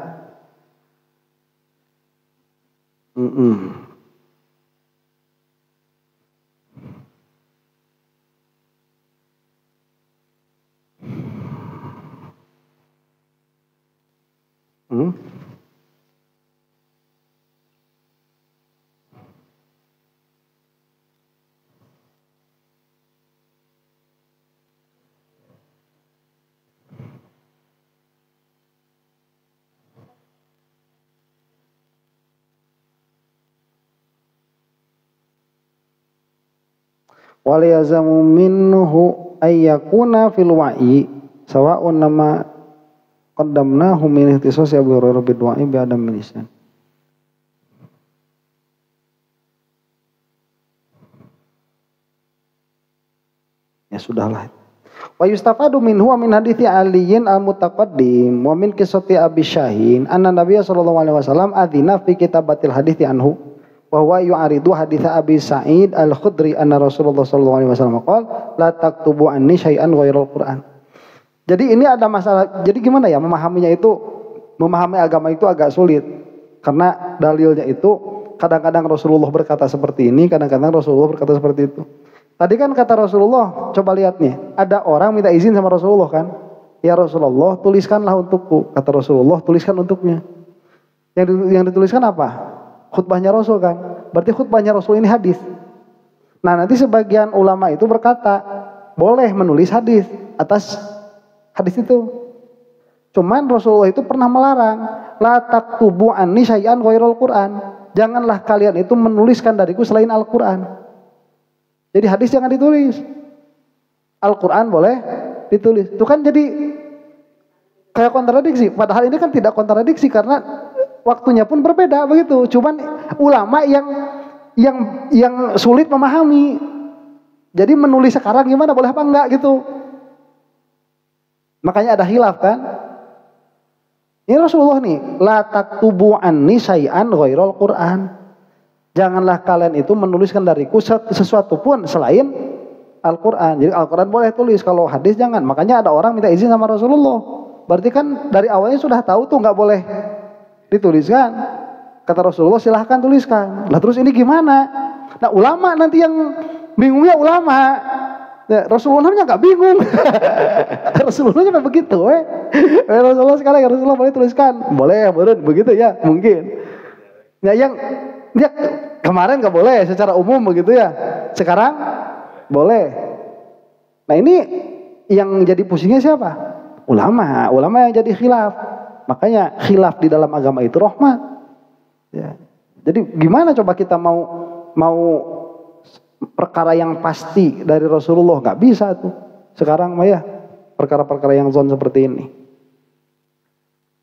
Wal yazamu minhu ayyakuna fil wa'i sawa'un nama qaddamnahu min ihtisas Abu Hurairah bidwa'i bi adam lisan. Ya sudahlah. Wa yustafadu minhu wa min hadithi Aliyin al-mutaqaddim wa min qissati Abi Syahin anna Nabiy sallallahu alaihi wasallam adzina fi kitabatil hadithi anhu wa huwa yu'aridu hadits Abi Sa'id al-Khudri anna Rasulullah sallallahu alaihi wasallam qala la taktubu anni syai'an ghairal Qur'an. Jadi ini ada masalah. Jadi gimana ya memahaminya itu, memahami agama itu agak sulit karena dalilnya itu kadang-kadang Rasulullah berkata seperti ini, kadang-kadang Rasulullah berkata seperti itu. Tadi kan kata Rasulullah, coba lihat nih, ada orang minta izin sama Rasulullah kan, ya Rasulullah tuliskanlah untukku, kata Rasulullah tuliskan untuknya. Yang dituliskan apa? Khutbahnya Rasul kan, berarti khutbahnya Rasul ini hadis. Nah nanti sebagian ulama itu berkata boleh menulis hadis atas hadis itu. Cuman Rasulullah itu pernah melarang, la taktubu anni syai'an ghairal Qur'an. Janganlah kalian itu menuliskan dariku selain Al-Qur'an. Jadi hadis jangan ditulis. Al-Qur'an boleh ditulis. Itu kan jadi kayak kontradiksi. Padahal ini kan tidak kontradiksi karena waktunya pun berbeda begitu. Cuman ulama yang sulit memahami. Jadi menulis sekarang gimana, boleh apa enggak gitu. Makanya ada khilaf kan. Ini Rasulullah nih, la taktubu anni syai'an ghairal Qur'an. Janganlah kalian itu menuliskan dariku sesuatu pun selain Al-Qur'an. Jadi Al-Qur'an boleh tulis, kalau hadis jangan. Makanya ada orang minta izin sama Rasulullah. Berarti kan dari awalnya sudah tahu tuh nggak boleh dituliskan. Kata Rasulullah silahkan tuliskan. Lah terus ini gimana? Nah ulama nanti yang bingungnya ulama. Ya, Rasulullah-nya nggak bingung. Rasulullah-nya nggak begitu. Rasulullah sekarang ya Rasulullah boleh tuliskan, boleh begitu ya mungkin. Ya yang dia kemarin nggak boleh secara umum begitu ya. Sekarang boleh. Nah ini yang jadi pusingnya siapa? Ulama yang jadi khilaf. Makanya khilaf di dalam agama itu rahmat. Ya. Jadi gimana coba kita mau perkara yang pasti dari Rasulullah, nggak bisa tuh. Sekarang mah ya perkara-perkara yang zon seperti ini.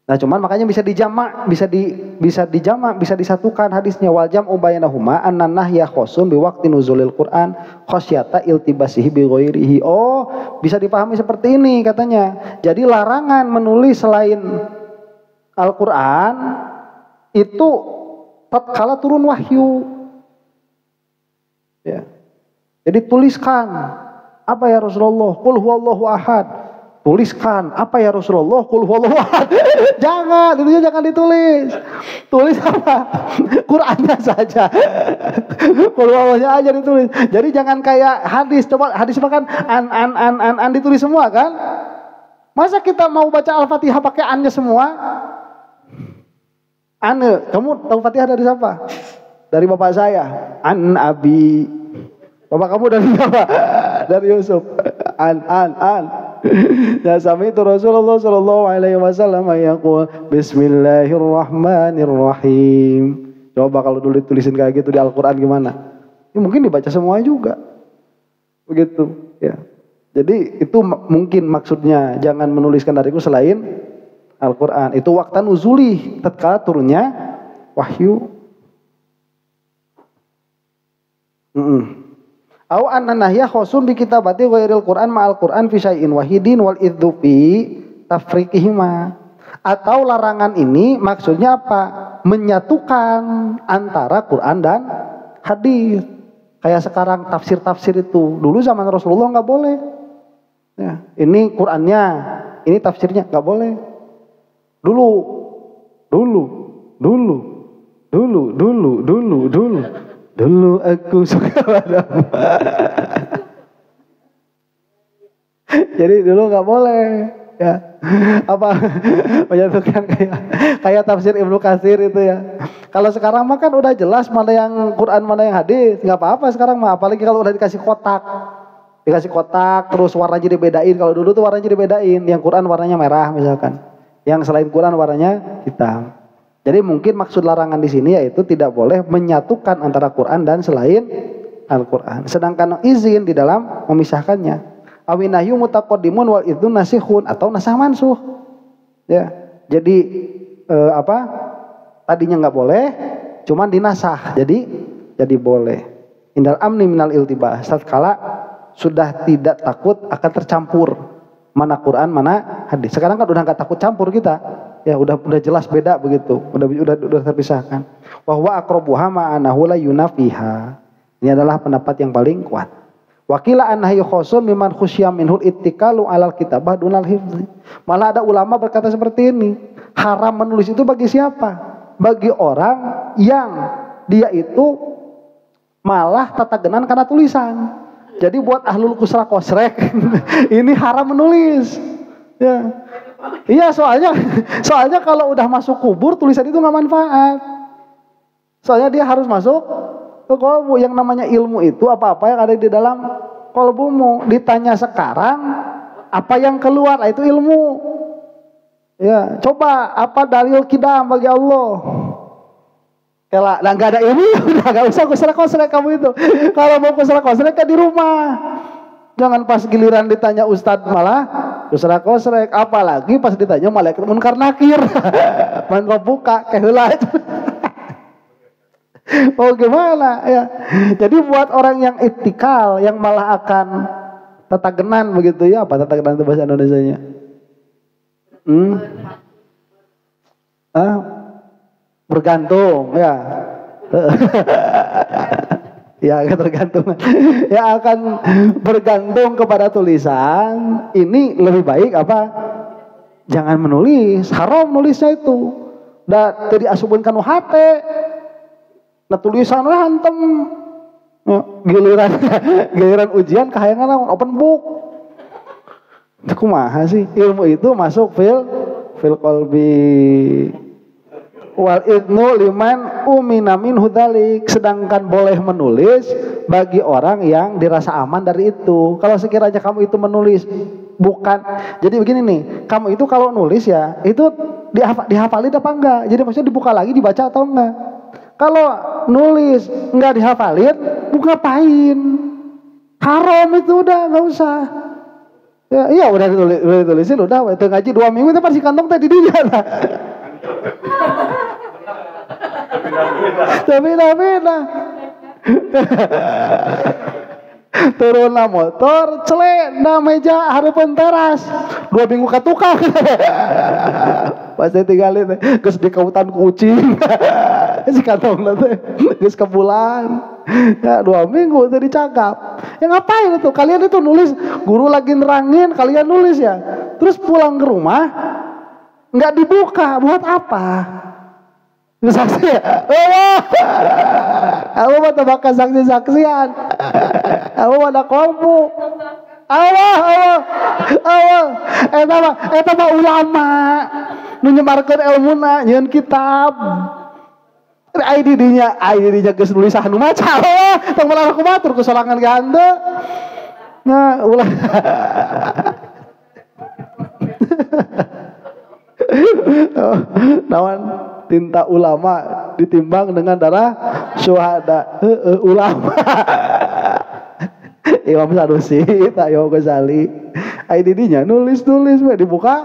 Nah cuman makanya bisa dijamak, bisa disatukan hadisnya. Wal jam'u bainahuma anna nahya khosun bi waqti nuzulil Qur'an khasyata iltibasihi bi ghairihi. Oh, bisa dipahami seperti ini katanya. Jadi larangan menulis selain Al-Qur'an itu tatkala turun wahyu. Ya. Jadi tuliskan apa ya Rasulullah? Qul huwallahu ahad. Tuliskan apa ya Rasulullah? Qul huwallahu ahad. Jangan, itu jangan ditulis. Tulis apa? Qur'annya saja. Qul huwallahu aja ditulis. Jadi jangan kayak hadis. Coba hadis makan an ditulis semua kan? Masa kita mau baca Al-Fatihah pakai annya semua? Ane, kamu tahu Fatihah dari siapa? Dari bapak saya. An Abi. Bapak kamu dari siapa? Dari Yusuf. An. Ya sami itu Rasulullah sallallahu alaihi wasallam yaqul Bismillahirrahmanirrahim. Coba kalau dulu tulisin kayak gitu di Al-Qur'an gimana? Ya, mungkin dibaca semua juga. Begitu, ya. Jadi itu mungkin maksudnya jangan menuliskan dariku selain Al-Qur'an. Itu waktu nuzuli, tatkala turunnya wahyu. Au anna nahya khosun bi kitabati ghairil Qur'an ma'al Qur'an fi syai'in wahidin wal idzu fi tafriqihima. Atau larangan ini maksudnya apa? Menyatukan antara Quran dan hadis. Kayak sekarang tafsir-tafsir itu. Dulu zaman Rasulullah nggak boleh. Ya, ini Qur'annya, ini tafsirnya nggak boleh. Dulu, dulu, dulu, dulu, dulu, dulu, dulu, dulu aku suka padamu. Jadi dulu nggak boleh, ya. Apa menyatukan kayak tafsir Ibnu Katsir itu ya. Kalau sekarang mah kan udah jelas mana yang Quran mana yang hadis, nggak apa-apa sekarang mah. Apalagi kalau udah dikasih kotak, terus warnanya dibedain. Kalau dulu tuh warnanya dibedain, yang Quran warnanya merah misalkan, yang selain Quran warnanya hitam. Jadi mungkin maksud larangan di sini yaitu tidak boleh menyatukan antara Quran dan selain Al-Quran. Sedangkan izin di dalam memisahkannya. Awinahyu mutaqaddimun wal idzu nasihun atau nasah mansuh. Ya. Jadi tadinya nggak boleh, cuman dinasah. Jadi boleh. Indal amni minal iltibah. Tatkala sudah tidak takut akan tercampur mana Quran mana hadis. Sekarang kan udah nggak takut campur kita. Ya udah jelas beda begitu. Udah terpisahkan. Wa huwa aqrabuha ma'anahu la yunafiha. Ini adalah pendapat yang paling kuat. Wakila annahyu khosun miman khusyya minhul ittikalu alal kitabah dunal hifzi. Malah ada ulama berkata seperti ini. Haram menulis itu bagi siapa? Bagi orang yang dia itu malah tatagenan karena tulisan. Jadi buat ahlul kusra kosrek ini haram menulis. Ya. Iya soalnya kalau udah masuk kubur tulisan itu nggak manfaat. Soalnya dia harus masuk ke kolbu. Yang namanya ilmu itu apa-apa yang ada di dalam kolbumu. Ditanya sekarang apa yang keluar, itu ilmu. Ya, coba apa dalil kidam bagi Allah? Kalau nggak ada ilmu udah nggak usah kusrek-kusrek kamu itu. Kalau mau kusrek-kusrek kan di rumah. Jangan pas giliran ditanya ustadz malah kusrek-kusrek. Apalagi pas ditanya malaikat munkar nakir. Mangga buka keheula. Oh gimana ya. Jadi buat orang yang itikal, yang malah akan tatagenan begitu ya. Apa tatagenan itu bahasa Indonesianya? Bergantung ya. Ya ketergantungan. Ya akan bergantung kepada tulisan. Ini lebih baik apa? Jangan menulis. Haram nulisnya itu. Da teu diasupkeun kana hate. Nah tulisan we hantem. Ya, giliran ujian kahayangan open book. Kumaha sih? Ilmu itu masuk fil qalbi. Wal idnu liman umina min hudalik. Sedangkan boleh menulis bagi orang yang dirasa aman dari itu. Kalau sekiranya kamu itu menulis bukan, jadi begini nih, kamu itu kalau nulis ya itu dihafalin apa enggak? Jadi maksudnya dibuka lagi dibaca atau enggak? Kalau nulis enggak dihafalin, ngapain? Haram itu udah enggak usah. Ya, iya udah ditulisin udah itu ngaji 2 minggu itu pasti kantong tadi dia lah. Tapi turun na motor, celek na meja hareupeun teras. 2 minggu ka tukang. Pasti tinggalin geus di kautan kucing. Si kantong teh geus ka bulan. Ya 2 minggu teh dicakap. Ya ngapain itu? Kalian itu nulis, guru lagi nerangin, kalian nulis ya. Terus pulang ke rumah enggak dibuka, buat apa? Saksi ya? Allah mah tebak saksi-saksian. Allah mah ada kolbu. Allah. Eta mah ulama nu nyebarkeun ilmuna nyeun kitab. ID dinya geus nulisan nu maca. Tong malah aku batur ku sorangan gande. Nah, ulah. Nawan tinta ulama ditimbang dengan darah syuhada. Ulama. Imam Sanusi, Imam Ghazali. ID-nya nulis we dibuka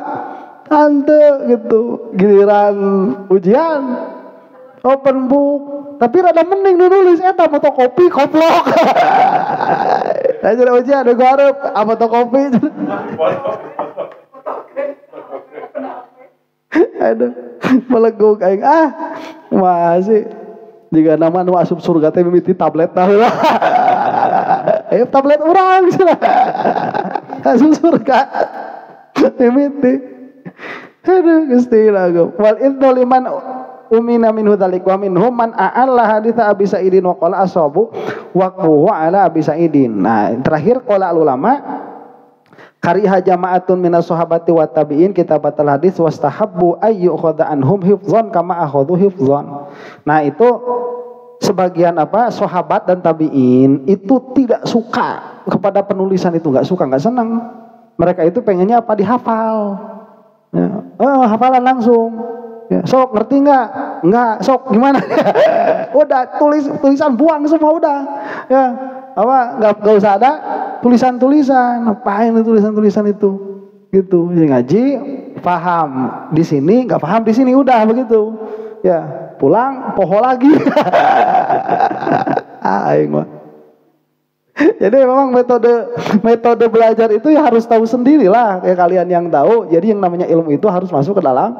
hante gitu. Giliran ujian open book. Tapi rada mending nulis eta fotokopi koplok. Nah jadi ujian ada garep fotokopi. Aduh, meleguk aing masih jika nama nu asup surga teh mimiti tablet lah. Tablet urang asup surga mimiti. Aduh Gusti lagu. Wal idzu liman umina minhu dzalik wa minhum man a'alla haditsa Abi Sa'idin wa qala ashabu waqfu ala Abi Sa'idin. Nah, terakhir qala ulama kariha jama'atun minas sahabati wa tabi'in kitabatul hadis wastahabbu ayyu khadha anhum hifdzan kama akhadhu hifdzan. Nah, itu sebagian sahabat dan tabi'in itu tidak suka kepada penulisan itu, enggak suka, enggak senang. Mereka itu pengennya dihafal. Ya. Hafalan langsung. Ya, sok ngerti nggak? Nggak, sok gimana? Udah tulisan buang semua udah. Ya, nggak usah ada tulisan-tulisan. Ngapain tulisan-tulisan itu? Gitu. Ya, ngaji paham di sini, nggak paham di sini udah begitu. Ya, pulang poho lagi. Aing mah. Jadi memang metode belajar itu ya harus tahu sendirilah kayak kalian yang tahu. Jadi yang namanya ilmu itu harus masuk ke dalam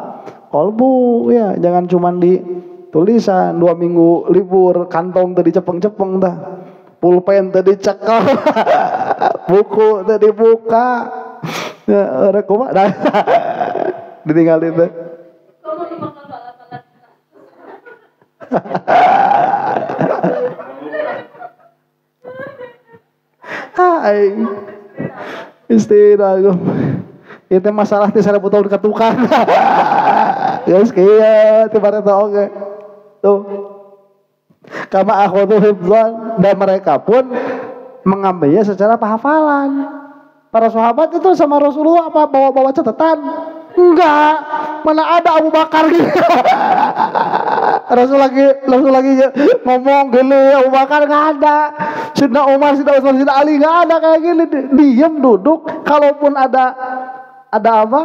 kolbu ya, jangan cuma di tulisan. 2 minggu libur kantong tadi cepeng-cepeng dah, pulpen tadi cekel, buku tadi buka, ya rekoma dah, ditinggalin deh. Hai, istirahat. Itu masalah di sana butuh diketukan. Guys, kayak tiba-tiba oke. Tuh. Kama akhadhu hifdzan, dan mereka pun mengambilnya secara hafalan. Para sahabat itu sama Rasulullah bawa-bawa catatan? Enggak. Mana ada Abu Bakar gitu. Rasul lagi ngomong gini, Abu Bakar enggak ada. Sidna Umar, Sidna Utsman, Sidna Ali enggak ada kayak gini. Diam duduk. Kalaupun ada apa?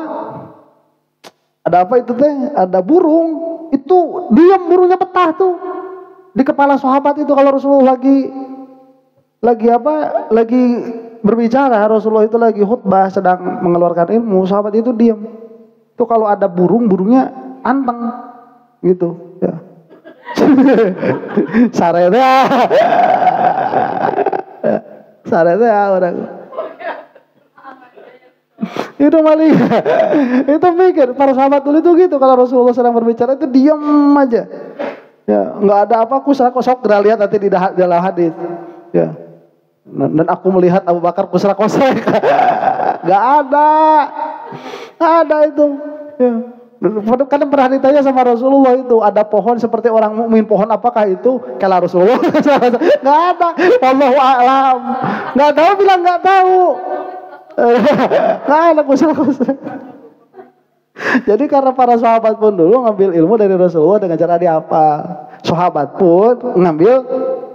Ada apa itu teh? Ada burung. Itu diam, burungnya petah tuh di kepala sahabat itu. Kalau Rasulullah lagi berbicara, Rasulullah itu lagi khutbah sedang mengeluarkan ilmu, sahabat itu diam. Itu kalau ada burungnya anteng gitu ya. Saretnya orang itu maling. Itu mikir para sahabat dulu itu gitu, kalau Rasulullah sedang berbicara itu diam aja ya, nggak ada apa, kusra kosok lihat nanti di dalam hadis ya. Dan aku melihat Abu Bakar kusra kosek. Nggak ada itu ya. Kadang pernah ditanya sama Rasulullah itu, ada pohon seperti orang mukmin, pohon apakah itu? Kala Rasulullah nggak ada, wallahu a'lam, nggak tahu, bilang nggak tahu. Nggak ada kusra-kusra. Jadi karena para sahabat pun dulu ngambil ilmu dari Rasulullah dengan cara dihafal. Sahabat pun ngambil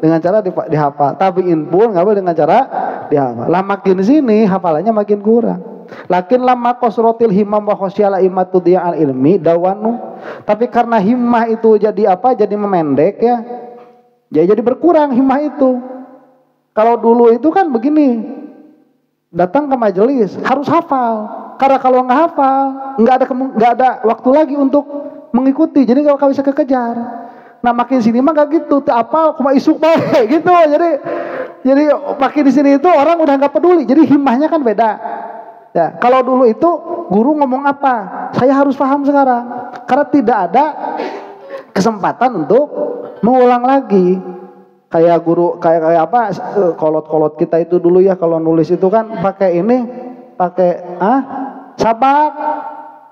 dengan cara dihafal. Tabi'in pun ngambil dengan cara dihafal. Lah makin sini hafalannya makin kurang. Lakin lama qasratil himmah wa khasyala imatu di'al ilmi dawanu. Tapi karena himmah itu jadi Jadi memendek ya. Jadi berkurang himmah itu. Kalau dulu itu kan begini, datang ke majelis harus hafal. Karena kalau nggak hafal, nggak ada waktu lagi untuk mengikuti. Jadi nggak bisa kekejar. Nah makin sini mah nggak gitu. Apa cuma isuk baik gitu. Jadi makin di sini itu orang udah nggak peduli. Jadi himmahnya kan beda. Ya, kalau dulu itu guru ngomong apa, saya harus paham sekarang. Karena tidak ada kesempatan untuk mengulang lagi. Kayak guru kayak apa, kolot-kolot kita itu dulu ya, kalau nulis itu kan pakai sabak.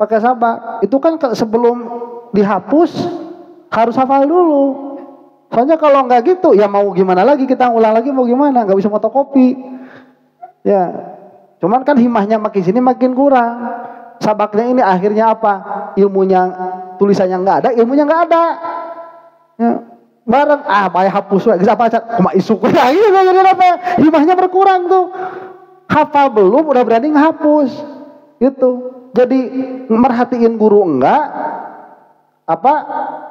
Pakai sabak. Itu kan sebelum dihapus harus hafal dulu. Soalnya kalau nggak gitu ya mau gimana lagi, kita ngulang lagi mau gimana, nggak bisa fotokopi. Ya. Cuman kan himmahnya makin sini makin kurang. Sabaknya ini akhirnya apa? Ilmunya, tulisannya nggak ada, ilmunya nggak ada. Ya. Bareng, bayar hapus, bisa baca, cuma isuk. Ya, gitu, jadi apa? Himmahnya berkurang tuh. Hafal belum, udah berani ngehapus. Gitu. Jadi merhatiin guru enggak,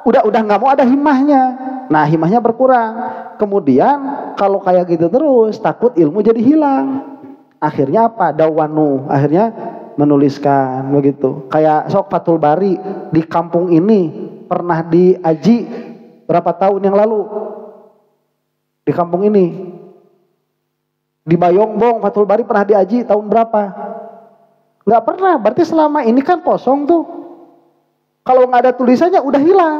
udah nggak mau ada himmahnya. Nah himmahnya berkurang. Kemudian kalau kayak gitu terus, takut ilmu jadi hilang. Akhirnya apa? Dawanu, akhirnya menuliskan begitu. Kayak sok Fathul Bari di kampung ini pernah diaji berapa tahun yang lalu di kampung ini. Di Bayongbong Fathul Bari pernah diaji tahun berapa? Nggak pernah. Berarti selama ini kan kosong tuh. Kalau nggak ada tulisannya udah hilang.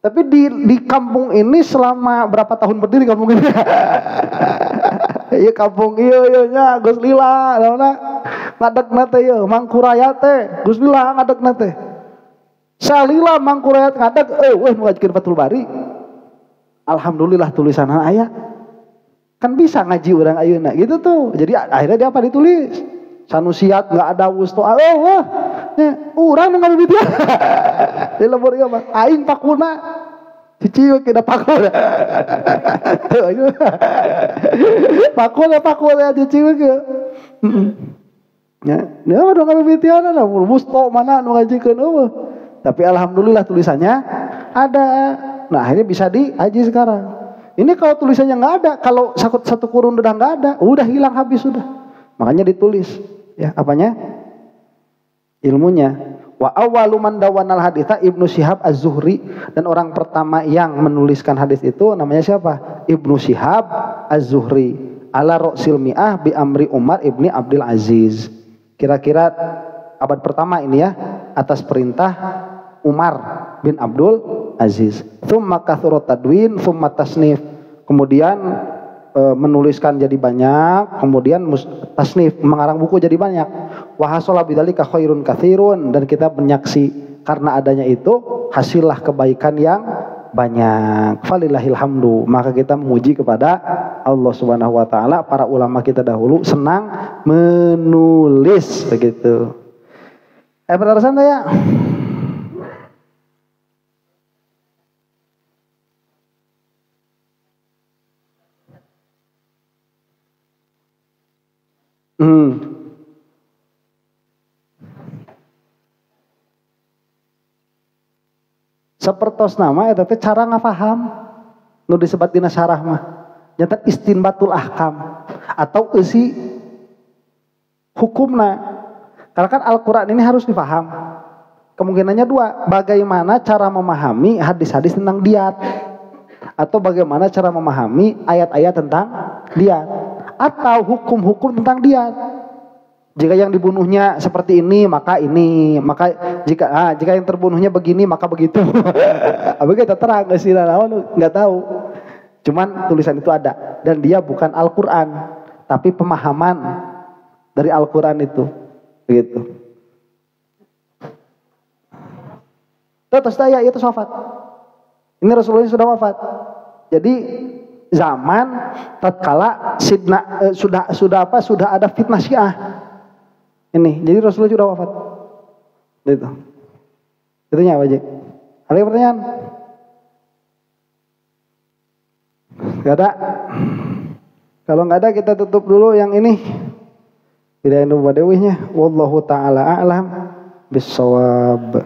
Tapi di kampung ini selama berapa tahun berdiri kampung ini? Iya kampung iya nya Gus Lila, naona ngadegna teh ieu Mangkuraya teh Gus Lila ngadegna teh. Salila Mangkuraya ngadeg weh nu ngajikeun Fathul Bari. Alhamdulillah tulisanna aya. Kan bisa ngaji orang ayeuna gitu tuh. Jadi akhirnya dia apa ditulis? Sanusiat nggak ada wusto. Urang nu ngabibitian. Di lembur ieu mah aing pakuna. Ciciu kena pakul. Pakul ya ciciu ge. Ya, dia udah ngabibitian ada wusto mana nu ngajikeun eueuh. Tapi alhamdulillah tulisannya ada. Nah, akhirnya bisa diaji sekarang. Ini kalau tulisannya nggak ada, kalau satu kurun udah nggak ada, udah hilang habis sudah. Makanya ditulis, ya apanya? Ilmunya. Wa awwalu man dawanal haditha Ibnu Syihab Az-Zuhri, dan orang pertama yang menuliskan hadis itu namanya siapa? Ibnu Syihab Az-Zuhri. Ala Ra'sil Mi'ah bi amri Umar ibni Abdul Aziz. Kira-kira abad pertama ini ya, atas perintah Umar bin Abdul Aziz. Tsumma kathurat tadwin, tsumma tasnif. Kemudian menuliskan jadi banyak, kemudian tasnif, mengarang buku jadi banyak. Wa hasala bidzalika khairun katsirun, dan kita menyaksi karena adanya itu hasillah kebaikan yang banyak. Falillahil hamdu. Maka kita memuji kepada Allah Subhanahu wa taala. Para ulama kita dahulu senang menulis begitu. Pertanyaan saya. Sapertos nama eta teh cara ngafaham nu disebut dina syarah mah nyata istinbatul ahkam atau isi hukumna. Karena kan Al-Qur'an ini harus dipaham. Kemungkinannya dua, bagaimana cara memahami hadis-hadis tentang diat, atau bagaimana cara memahami ayat-ayat tentang diat, atau hukum-hukum tentang diat. Jika yang dibunuhnya seperti ini, maka jika yang terbunuhnya begini, maka begitu. Apa kita terang nggak sih? Nggak tahu. Cuman tulisan itu ada, dan dia bukan Al-Quran, tapi pemahaman dari Al-Quran itu, begitu. Terus saya itu wafat. Ini Rasulullah sudah wafat. Jadi zaman tatkala sudah ada fitnah Syiah. Ini, jadi Rasulullah sudah wafat. Itu. Itunya apa, Jek? Ada pertanyaan? Gak ada. Kalau nggak ada kita tutup dulu yang ini. Bidayan wadawihnya. Wallahu ta'ala a'lam bis-shawab.